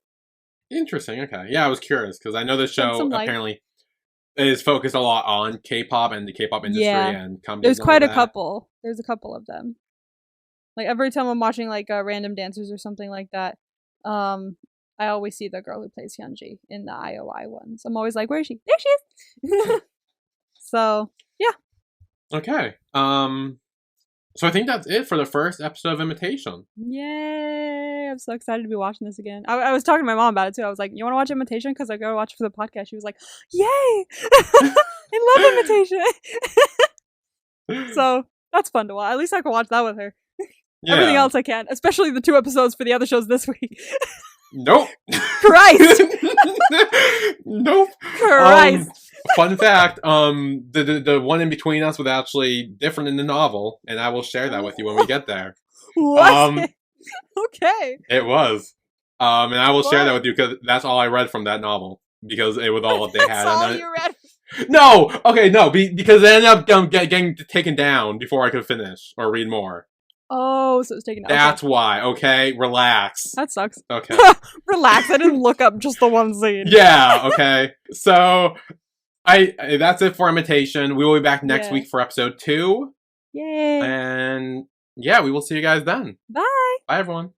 Interesting. Okay. Yeah, I was curious because I know this show apparently is focused a lot on K-pop and the K-pop industry and companies. There's quite a couple. There's a couple of them. Like every time I'm watching like Random Dancers or something like that, I always see the girl who plays Hyunji in the IOI ones. I'm always like, where is she? There she is. So yeah. Okay. So I think that's it for the first episode of Imitation. Yay! I'm so excited to be watching this again. I was talking to my mom about it too. I was like, you want to watch Imitation? Because I go watch it for the podcast. She was like, yay! I love Imitation! So that's fun to watch. At least I can watch that with her. Yeah. Everything else I can't. Especially the 2 episodes for the other shows this week. Nope. Christ! Nope. Christ. Fun fact, the one in between us was actually different in the novel, and I will share that with you when we get there. What? Okay. It was. And I will share that with you because that's all I read from that novel. Because it was all that they had. That's all you read? No! Okay, no, because it ended up getting taken down before I could finish or read more. Oh, so it was taken down. That's why, okay? Relax. That sucks. Okay. Relax, I didn't look up just the one scene. Yeah, okay. So... that's it for Imitation. We will be back next week for episode 2. Yay. And yeah, we will see you guys then. Bye. Bye, everyone.